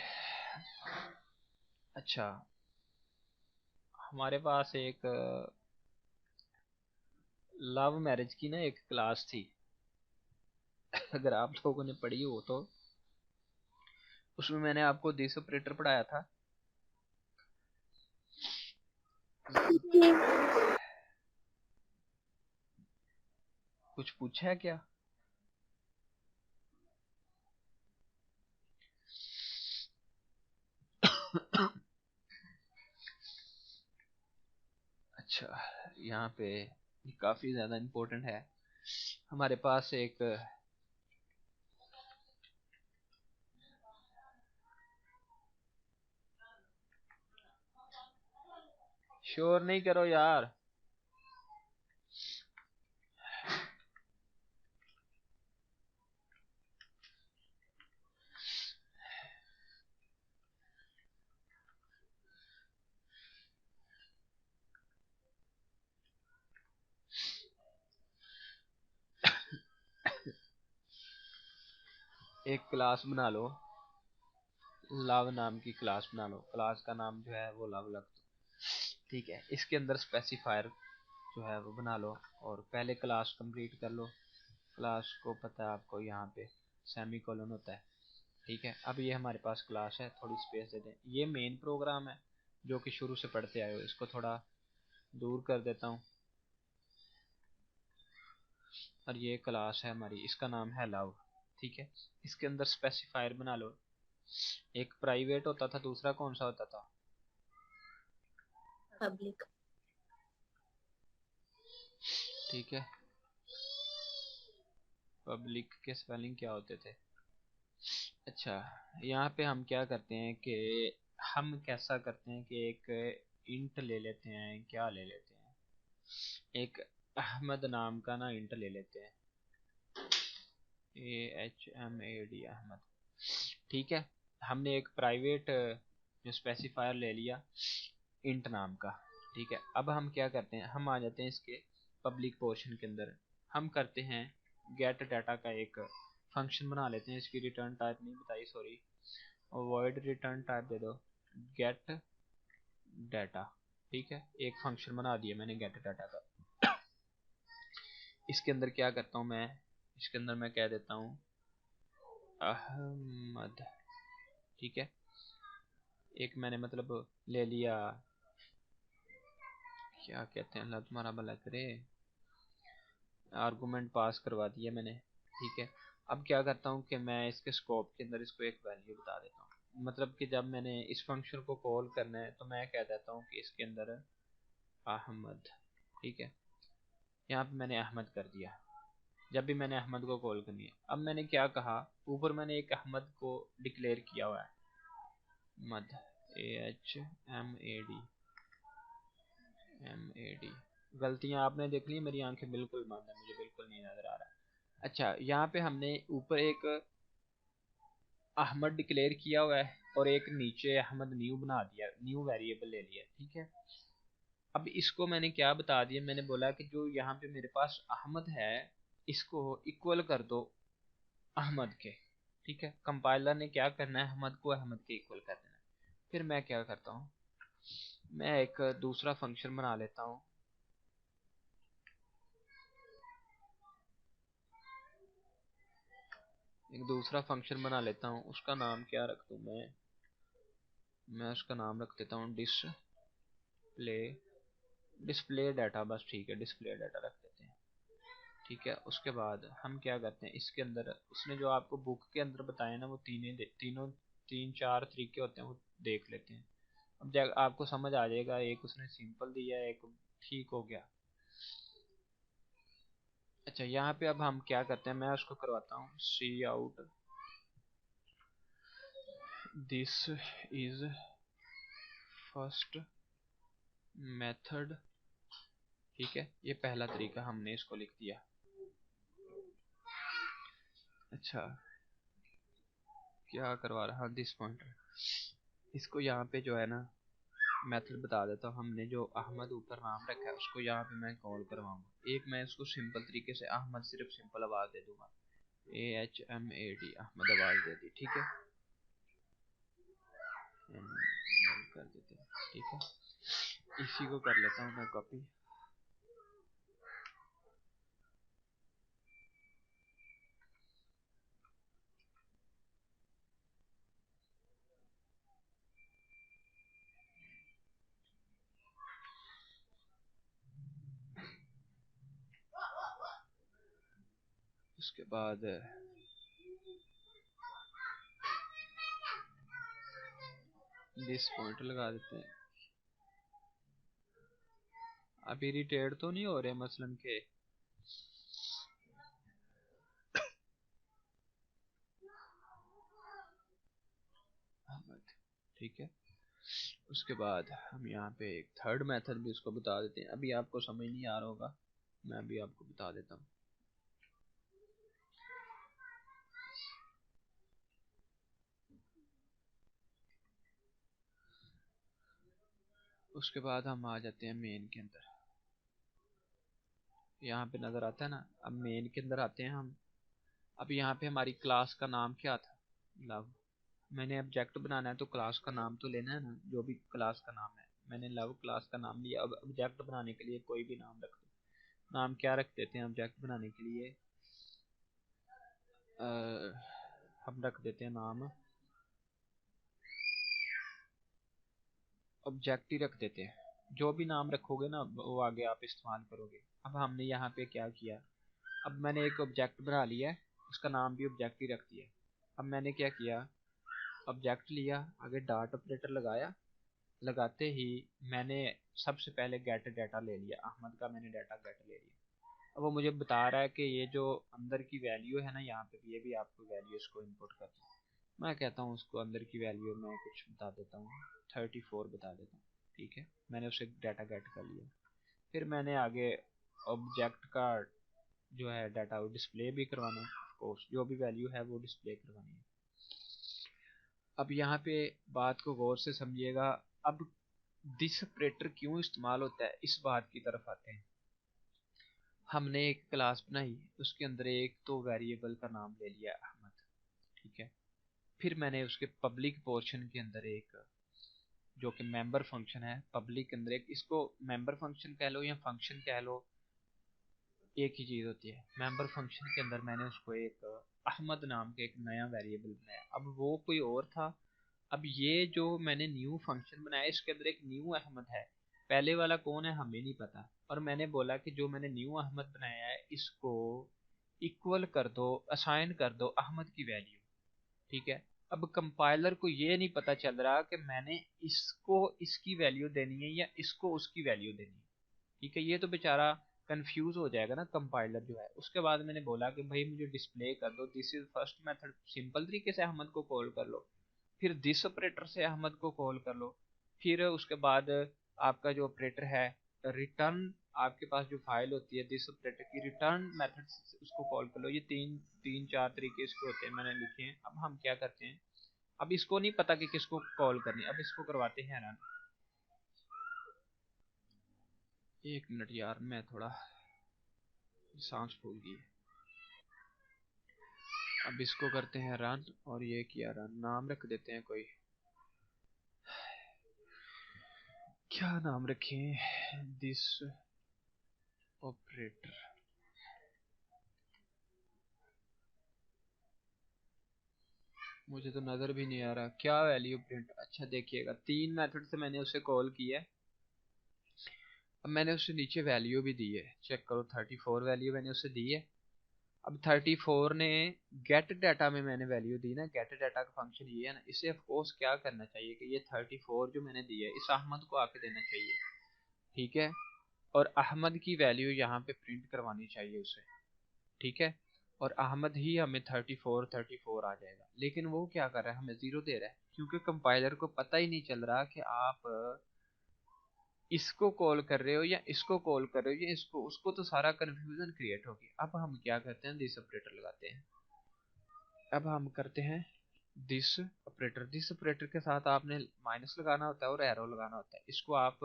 अच्छा, हमारे पास एक लव मैरिज की ना एक क्लास थी अगर आप लोगों ने पढ़ी हो तो उसमें मैंने आपको दिस ऑपरेटर पढ़ाया था। कुछ पूछा है क्या? यहाँ पे काफ़ी ज़्यादा इम्पोर्टेंट है। हमारे पास एक शोर नहीं करो यार। एक क्लास बना लो, लव नाम की क्लास बना लो। क्लास का नाम जो है वो लव रख दो, ठीक है। इसके अंदर स्पेसिफायर जो है वो बना लो और पहले क्लास कंप्लीट कर लो। क्लास को पता है आपको यहाँ पे सेमी कोलन होता है, ठीक है। अब ये हमारे पास क्लास है, थोड़ी स्पेस दे दें। ये मेन प्रोग्राम है जो कि शुरू से पढ़ते आए हो, इसको थोड़ा दूर कर देता हूँ। और ये क्लास है हमारी, इसका नाम है लव, ठीक है। इसके अंदर स्पेसिफायर बना लो। एक प्राइवेट होता था, दूसरा कौन सा होता था? पब्लिक। ठीक है। पब्लिक के स्पेलिंग क्या होते थे? अच्छा, यहाँ पे हम क्या करते हैं कि हम कैसा करते हैं कि एक इंट ले लेते हैं। क्या ले लेते हैं? एक अहमद नाम का ना इंट ले लेते हैं, AHMAD अहमद, ठीक है। हमने एक प्राइवेट जो स्पेसिफायर ले लिया इंट नाम का, ठीक है। अब हम क्या करते हैं, हम आ जाते हैं इसके पब्लिक पोर्शन के अंदर। हम करते हैं गेट डाटा का एक फंक्शन बना लेते हैं। इसकी रिटर्न टाइप नहीं बताई, सॉरी, वॉइड रिटर्न टाइप दे दो गेट डाटा, ठीक है। एक फंक्शन बना दिया मैंने गेट डाटा का। इसके अंदर क्या करता हूँ मैं, इसके अंदर मैं कह देता हूँ अहमद, ठीक है। एक मैंने मतलब ले लिया, क्या कहते हैं, अल्लाह तुम्हारा भला करे, आर्गुमेंट पास करवा दिया मैंने, ठीक है। अब क्या करता हूँ कि मैं इसके स्कोप के अंदर इसको एक वैल्यू बता देता हूँ। मतलब कि जब मैंने इस फंक्शन को कॉल करना है तो मैं कह देता हूँ कि इसके अंदर अहमद, ठीक है। यहाँ पे मैंने अहमद कर दिया। जब भी मैंने अहमद को कॉल करनी है, अब मैंने क्या कहा, ऊपर मैंने एक अहमद को डिक्लेयर किया हुआ है, मद, AHMAD। गलतियां आपने देख ली, मेरी आंखें बिल्कुल बंद है, मुझे बिल्कुल नहीं नजर आ रहा। अच्छा, यहाँ पे हमने ऊपर एक अहमद डिक्लेयर किया हुआ है और एक नीचे अहमद न्यू बना दिया, न्यू वेरिएबल ले लिया, ठीक है। अब इसको मैंने क्या बता दिया, मैंने बोला कि जो यहाँ पे मेरे पास अहमद है इसको इक्वल कर दो अहमद के, ठीक है। कंपाइलर ने क्या करना है, अहमद को अहमद के इक्वल कर देना है। फिर मैं क्या करता हूँ, मैं एक दूसरा फंक्शन बना लेता हूँ। एक दूसरा फंक्शन बना लेता हूँ, उसका नाम क्या रख दूँ मैं उसका नाम रख देता हूँ डिस्प्ले, डिस्प्ले डाटा, बस ठीक है, डिस्प्ले डाटा रख देते हैं, ठीक है। उसके बाद हम क्या करते हैं, इसके अंदर उसने जो आपको बुक के अंदर बताया ना वो तीनों तीन चार तरीके होते हैं, वो देख लेते हैं। अब जब आपको समझ आ जाएगा, एक उसने सिंपल दिया, एक ठीक हो गया। अच्छा, यहाँ पे अब हम क्या करते हैं, मैं उसको करवाता हूँ cout this is first method, ठीक है। ये पहला तरीका हमने इसको लिख दिया। अच्छा, क्या करवा रहा, दिस पॉइंटर, इसको यहाँ पे जो है ना मेथड बता देता हूँ। हमने जो अहमद ऊपर नाम रखा है उसको यहाँ पे मैं कॉल करवाऊंगा। एक मैं इसको सिंपल तरीके से अहमद सिर्फ सिंपल आवाज दे दूंगा, AHMAD अहमद आवाज दे दी, ठीक है। कर देते हैं, ठीक है। इसी को कर लेता हूँ मैं कॉपी। उसके बाद दिस पॉइंटर लगा देते हैं। आप इरिटेट तो नहीं हो रहे मसलन के? ठीक है, उसके बाद हम यहाँ पे एक थर्ड मेथड भी उसको बता देते हैं। अभी आपको समझ नहीं आ रहा होगा, मैं अभी आपको बता देता हूँ। उसके बाद हम आ जाते हैं मेन के अंदर। यहाँ पे नज़र आता है ना, अब मेन के अंदर आते हैं हम। अब यहाँ पे हमारी क्लास का नाम क्या था? लव। मैंने ऑब्जेक्ट बनाना है तो क्लास का नाम तो लेना है ना, जो भी क्लास का नाम है। मैंने लव क्लास का नाम लिया। अब ऑब्जेक्ट बनाने के लिए कोई भी नाम रख दो। नाम क्या रख देते हैं ऑब्जेक्ट बनाने के लिए? हम रख देते हैं नाम ऑब्जेक्ट ही रख देते हैं। जो भी नाम रखोगे ना वो आगे आप इस्तेमाल करोगे। अब हमने यहाँ पे क्या किया, अब मैंने एक ऑब्जेक्ट बना लिया है, उसका नाम भी ऑब्जेक्ट ही रख दिया। अब मैंने क्या किया, ऑब्जेक्ट लिया, आगे डॉट ऑपरेटर लगाया। लगाते ही मैंने सबसे पहले गेट डाटा ले लिया, अहमद का मैंने डाटा गेट ले लिया। अब वो मुझे बता रहा है कि ये जो अंदर की वैल्यू है ना, यहाँ पे ये भी आपको वैल्यू इसको इनपुट कर दो। मैं कहता हूँ उसको अंदर की वैल्यू मैं कुछ बता देता हूँ, 34 बता देता हूँ। ठीक है, मैंने उसे डाटा गेट कर लिया। फिर मैंने आगे ऑब्जेक्ट का जो है डाटा वो डिस्प्ले भी करवाना है, ऑफकोर्स जो भी वैल्यू है वो डिस्प्ले करवानी है। अब यहाँ पे बात को गौर से समझिएगा। अब दिस ऑपरेटर क्यों इस्तेमाल होता है, इस बात की तरफ आते हैं। हमने एक क्लास बनाई, उसके अंदर एक तो वेरिएबल का नाम ले लिया अहमद। ठीक है, फिर मैंने उसके पब्लिक पोर्शन के अंदर एक जो कि मेंबर फंक्शन है, पब्लिक के अंदर एक, इसको मेंबर फंक्शन कह लो या फंक्शन कह लो, एक ही चीज़ होती है। मेंबर फंक्शन के अंदर मैंने उसको एक अहमद नाम के एक नया वेरिएबल बनाया। अब वो कोई और था। अब ये जो मैंने न्यू फंक्शन बनाया इसके अंदर एक न्यू अहमद है, पहले वाला कौन है हमें नहीं पता। और मैंने बोला कि जो मैंने न्यू अहमद बनाया है इसको इक्वल कर दो, असाइन कर दो अहमद की वैल्यू। ठीक है, अब कंपाइलर को ये नहीं पता चल रहा कि मैंने इसको इसकी वैल्यू देनी है या इसको उसकी वैल्यू देनी है। ठीक है, ये तो बेचारा कंफ्यूज हो जाएगा ना कंपाइलर जो है। उसके बाद मैंने बोला कि भाई मुझे डिस्प्ले कर दो, this is first method, simple तरीके से अहमद को कॉल कर लो। फिर दिस ऑपरेटर से अहमद को कॉल कर लो। फिर उसके बाद आपका जो ऑपरेटर है रिटर्न, आपके पास जो फाइल होती है दिस ऑपरेटर की रिटर्न मेथड उसको कॉल कर लो। ये तीन तीन चार तरीके इसके होते हैं, मैंने लिखे हैं। अब हम क्या करते हैं, अब इसको नहीं पता कि किसको कॉल करनी है, अब इसको करवाते हैं रन। एक मिनट यार, मैं थोड़ा सांस फूल गई। अब इसको करते हैं रन, और ये किया रन। नाम रख देते हैं कोई, क्या नाम रखें, दिस ऑपरेटर। मुझे तो नजर भी नहीं आ रहा क्या वैल्यू प्रिंट। अच्छा देखिएगा, तीन मेथड से मैंने उसे कॉल किया है। अब मैंने उसे नीचे वैल्यू भी दी है, चेक करो 34 वैल्यू मैंने उसे दी है। अब 34 ने गेट डाटा में मैंने वैल्यू दी ना, गेट डाटा का फंक्शन ये है ना, इसे ऑफकोर्स क्या करना चाहिए कि ये 34 जो मैंने दी है इस अहमद को आके देना चाहिए। ठीक है, और अहमद की वैल्यू यहाँ पे प्रिंट करवानी चाहिए उसे। ठीक है, और अहमद ही हमें 34 आ जाएगा। लेकिन वो क्या कर रहा है, हमें 0 दे रहा है, क्योंकि कंपाइलर को पता ही नहीं चल रहा कि आप इसको कॉल कर रहे हो या इसको कॉल कर रहे हो या इसको, उसको तो सारा कंफ्यूजन क्रिएट होगी। अब हम क्या करते हैं, दिस ऑपरेटर लगाते हैं। अब हम करते हैं दिस ऑपरेटर। दिस ऑपरेटर के साथ आपने माइनस लगाना होता है और एरो लगाना होता है। इसको आप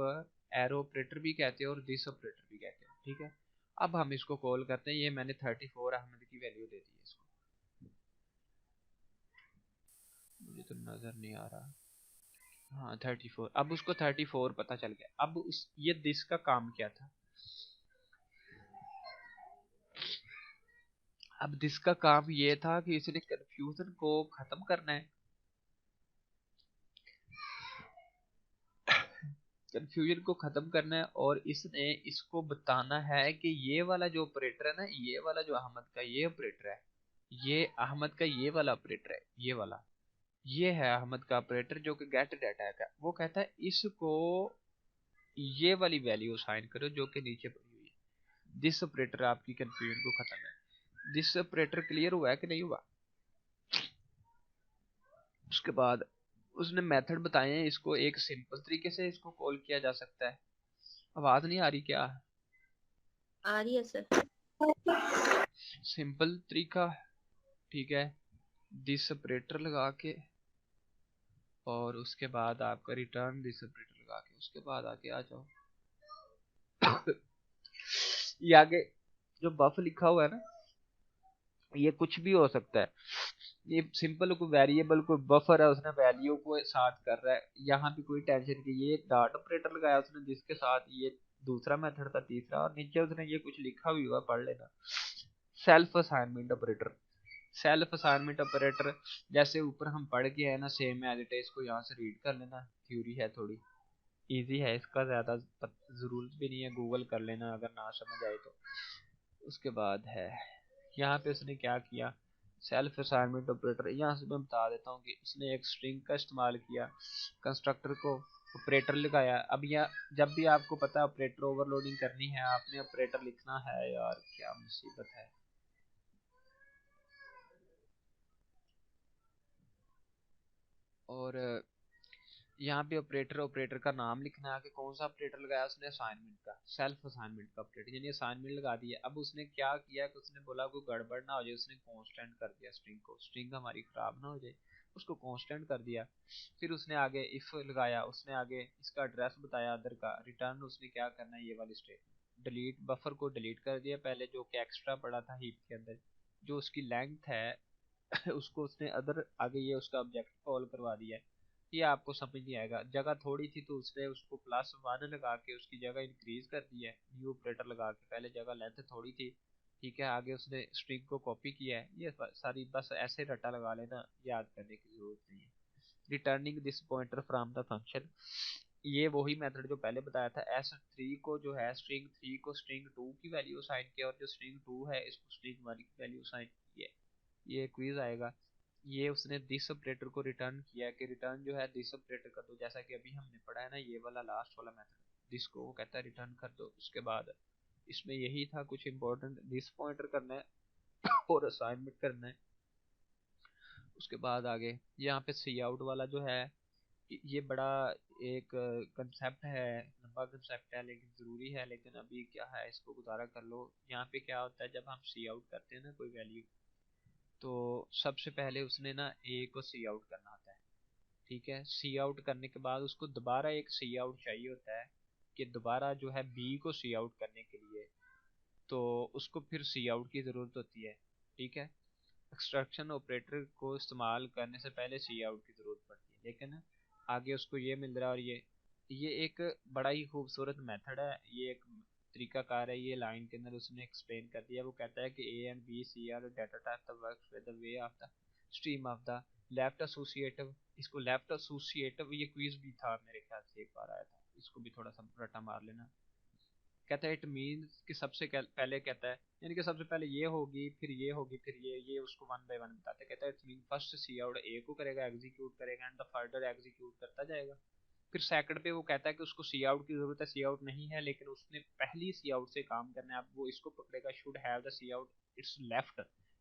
एरो ऑपरेटर भी कहते हो और दिस ऑपरेटर भी कहते हो। ठीक है, अब हम इसको कॉल करते हैं। ये मैंने 34 अहमद की वैल्यू दे दी है इसको, मुझे तो नजर नहीं आ रहा। हाँ 34, अब उसको 34 पता चल गया। अब उस ये दिस का काम क्या था, अब दिस का काम ये था कि इसने कंफ्यूजन को खत्म करना है। कंफ्यूजन को खत्म करना है, और इसने इसको बताना है कि ये वाला जो ऑपरेटर है ना, ये वाला जो अहमद का ये ऑपरेटर है, ये अहमद का ये वाला ऑपरेटर है, ये वाला, ये है अहमद का ऑपरेटर जो कि गेट डाटा का। वो कहता है इसको ये वाली वैल्यू असाइन करो जो कि नीचे पड़ी हुई है। दिस ऑपरेटर आपकी कंफ्यूजन को खत्म है। दिस ऑपरेटर क्लियर हुआ है कि नहीं हुआ? उसके बाद उसने मेथड बताए हैं, इसको एक सिंपल तरीके से इसको कॉल किया जा सकता है। आवाज नहीं आ रही क्या? आ रही है सर। सिंपल तरीका, ठीक है, दिस ऑपरेटर लगा के और उसके बाद आपका रिटर्न दिस ऑपरेटर लगा के, उसके बाद आगे आ जाओ। ये आगे जो बफ लिखा हुआ है ना, ये कुछ भी हो सकता है। ये सिंपल कोई वेरिएबल कोई बफर है, उसने वैल्यू को साथ कर रहा है, यहाँ पे कोई टेंशन की। ये डॉट ऑपरेटर लगाया उसने जिसके साथ ये दूसरा मेथड था, तीसरा, और नीचे उसने ये कुछ लिखा भी हुआ, पढ़ लेना। Self assignment operator, self assignment operator जैसे ऊपर हम पढ़ के आए ना, सेम एज इट है। इसको यहाँ से रीड कर लेना, थ्योरी है थोड़ी इजी है, इसका ज़्यादा ज़रूरत भी नहीं है, गूगल कर लेना अगर ना समझ आए तो। उसके बाद है यहाँ पे उसने क्या किया, सेल्फ असाइनमेंट ऑपरेटर। यहाँ से मैं बता देता हूँ कि उसने एक स्ट्रिंग का इस्तेमाल किया, कंस्ट्रक्टर को ऑपरेटर लगाया। अब यहाँ जब भी आपको पता है ऑपरेटर ओवरलोडिंग करनी है, आपने ऑपरेटर लिखना है। यार क्या मुसीबत है। और यहाँ पे ऑपरेटर, ऑपरेटर का नाम लिखना है कि कौन सा ऑपरेटर लगाया उसने, असाइनमेंट का, सेल्फ असाइनमेंट का ऑपरेटर, यानी असाइनमेंट लगा दिया। अब उसने क्या किया कि उसने बोला कोई गड़बड़ ना हो जाए, उसने कांस्टेंट कर दिया स्ट्रिंग को, स्ट्रिंग हमारी खराब ना हो जाए, उसको कांस्टेंट कर दिया। फिर उसने आगे इफ लगाया, उसने आगे इसका एड्रेस बताया अदर का, रिटर्न उसने क्या करना है, ये वाली स्टेटमेंट डिलीट, बफर को डिलीट कर दिया पहले जो कि एक्स्ट्रा पड़ा था हीप के अंदर, जो उसकी लेंथ है उसको उसने अदर आगे ये उसका ऑब्जेक्ट कॉल करवा दिया है। ये आपको समझ नहीं आएगा, जगह थोड़ी थी तो उसने उसको +1 लगा के उसकी जगह इंक्रीज कर दी है, न्यू ऑपरेटर लगा के। पहले जगह लेंथ थोड़ी थी, ठीक है, आगे उसने स्ट्रिंग को कॉपी किया है। ये सारी बस ऐसे रटा लगा लेना, याद करने की जरूरत नहीं है। Returning this pointer from the function, ये वही मेथड जो पहले बताया था। S3 को जो है, स्ट्रिंग 3 को स्ट्रिंग 2 की वैल्यू असाइन किया, और जो स्ट्रिंग 2 है इसको स्ट्रिंग 1 की वैल्यू असाइन की है। ये क्विज आएगा। ये उसने दिस ऑपरेटर को रिटर्न किया कि रिटर्न जो है दिस ऑपरेटर कर दो, जैसा कि अभी हमने पढ़ा है ना, ये वाला लास्ट वाला मेथड, दिस को वो कहता है रिटर्न कर दो। उसके बाद इसमें यही था कुछ इंपॉर्टेंट, दिस पॉइंटर करना है और असाइनमेंट करना है। उसके बाद आगे यहाँ पे सी आउट वाला जो है, ये बड़ा एक कंसेप्ट है, लंबा कंसेप्ट है लेकिन ज़रूरी है। लेकिन अभी क्या है, इसको गुजारा कर लो। यहाँ पे क्या होता है, जब हम सी आउट करते हैं ना कोई वैल्यू, तो सबसे पहले उसने ना ए को सी आउट करना होता है, ठीक है। सी आउट करने के बाद उसको दोबारा एक सी आउट चाहिए होता है कि दोबारा जो है बी को सी आउट करने के लिए, तो उसको फिर सी आउट की ज़रूरत होती है, ठीक है। एक्सट्रैक्शन ऑपरेटर को इस्तेमाल करने से पहले सी आउट की ज़रूरत पड़ती है, लेकिन आगे उसको ये मिल रहा है। और ये एक बड़ा ही खूबसूरत मेथड है, ये एक तरीकाकार है। ये लाइन के अंदर उसने एक्सप्लेन कर दिया। वो कहता है कि A and B C are data type the works with the way of the stream of the left associative. इसको लेफ्ट एसोसिएटिव, ये क्विज भी था मेरे ख्याल से, एक बार आया था, इसको भी थोड़ा सा रटा मार लेना। कहता है इट मीन्स कि सबसे पहले कहता है, यानी कि सबसे पहले ये होगी, फिर ये होगी, फिर ये उसको 1 बाय 1 बताते हैं। कहता है it mean first cout A को करेगा, एग्जीक्यूट करेगा, एंड द फर्दर एग्जीक्यूट करता जाएगा। फिर सेकंड पे वो कहता है कि उसको सी आउट की जरूरत है, सी आउट नहीं है, लेकिन उसने पहली सी आउट से काम करना है। अब वो इसको पकड़ेगा, should have the C out its left,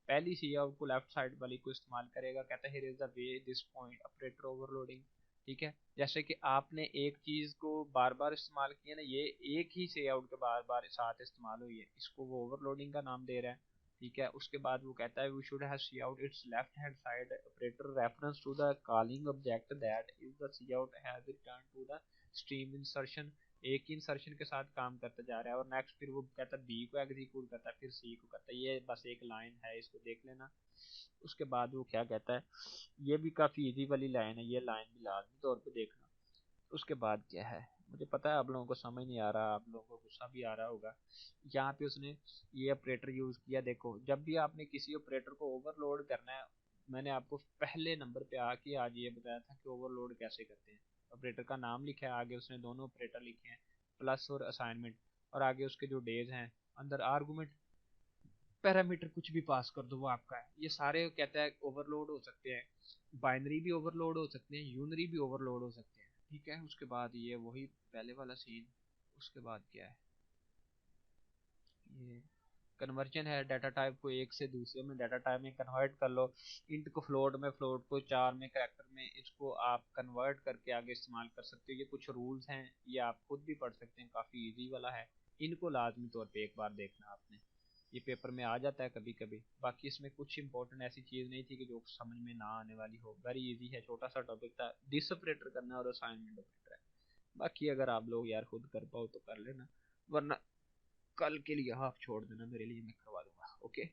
पहली सी आउट को लेफ्ट साइड वाली को इस्तेमाल करेगा। कहता है here is the way this point operator overloading, ठीक है। जैसे कि आपने एक चीज को बार बार इस्तेमाल किया ना, ये एक ही से आउट के बार बार साथ इस्तेमाल हुई है, इसको वो ओवरलोडिंग का नाम दे रहा है, ठीक है। उसके बाद वो कहता है we should have C out its left hand side operator reference to the calling object that is the C out has return to the stream insertion. एक ही इंसर्शन के साथ काम करता जा रहा है। और नेक्स्ट फिर वो कहता है बी को एग्जीक्यूट करता है, फिर सी को करता है। ये बस एक लाइन है, इसको देख लेना। उसके बाद वो क्या कहता है, ये भी काफ़ी इजी वाली लाइन है, ये लाइन भी लाजमी तौर पे देखना। उसके बाद क्या है, मुझे पता है आप लोगों को समझ नहीं आ रहा, आप लोगों को गुस्सा भी आ रहा होगा। यहाँ पे उसने ये ऑपरेटर यूज़ किया। देखो, जब भी आपने किसी ऑपरेटर को ओवरलोड करना है, मैंने आपको पहले नंबर पे आके आज ये बताया था कि ओवरलोड कैसे करते हैं। ऑपरेटर का नाम लिखा है, आगे उसने दोनों ऑपरेटर लिखे हैं, प्लस और असाइनमेंट, और आगे उसके जो डेज हैं, अंदर आर्गूमेंट, पैरामीटर कुछ भी पास कर दो, वो आपका है। ये सारे कहता है ओवरलोड हो सकते हैं, बाइनरी भी ओवरलोड हो सकते हैं, यूनरी भी ओवरलोड हो सकते हैं, ठीक है। उसके बाद ये वही पहले वाला सीन, उसके बाद क्या है, ये कन्वर्जन है, डाटा टाइप को एक से दूसरे में डाटा टाइप में कन्वर्ट कर लो, इंट को फ्लोट में, फ्लोट को चार में, कैरेक्टर में, इसको आप कन्वर्ट करके आगे इस्तेमाल कर सकते हो। ये कुछ रूल्स हैं, ये आप खुद भी पढ़ सकते हैं, काफ़ी इजी वाला है। इनको लाजमी तौर पे एक बार देखना आपने, ये पेपर में आ जाता है कभी कभी। बाकी इसमें कुछ इंपॉर्टेंट ऐसी चीज़ नहीं थी कि जो समझ में ना आने वाली हो, वेरी इजी है, छोटा सा टॉपिक था, डिस ऑपरेटर करना है और असाइनमेंट ऑपरेटर है। बाकी अगर आप लोग यार खुद कर पाओ तो कर लेना, वरना कल के लिए हाफ छोड़ देना मेरे लिए, मैं करवा दूंगा। ओके।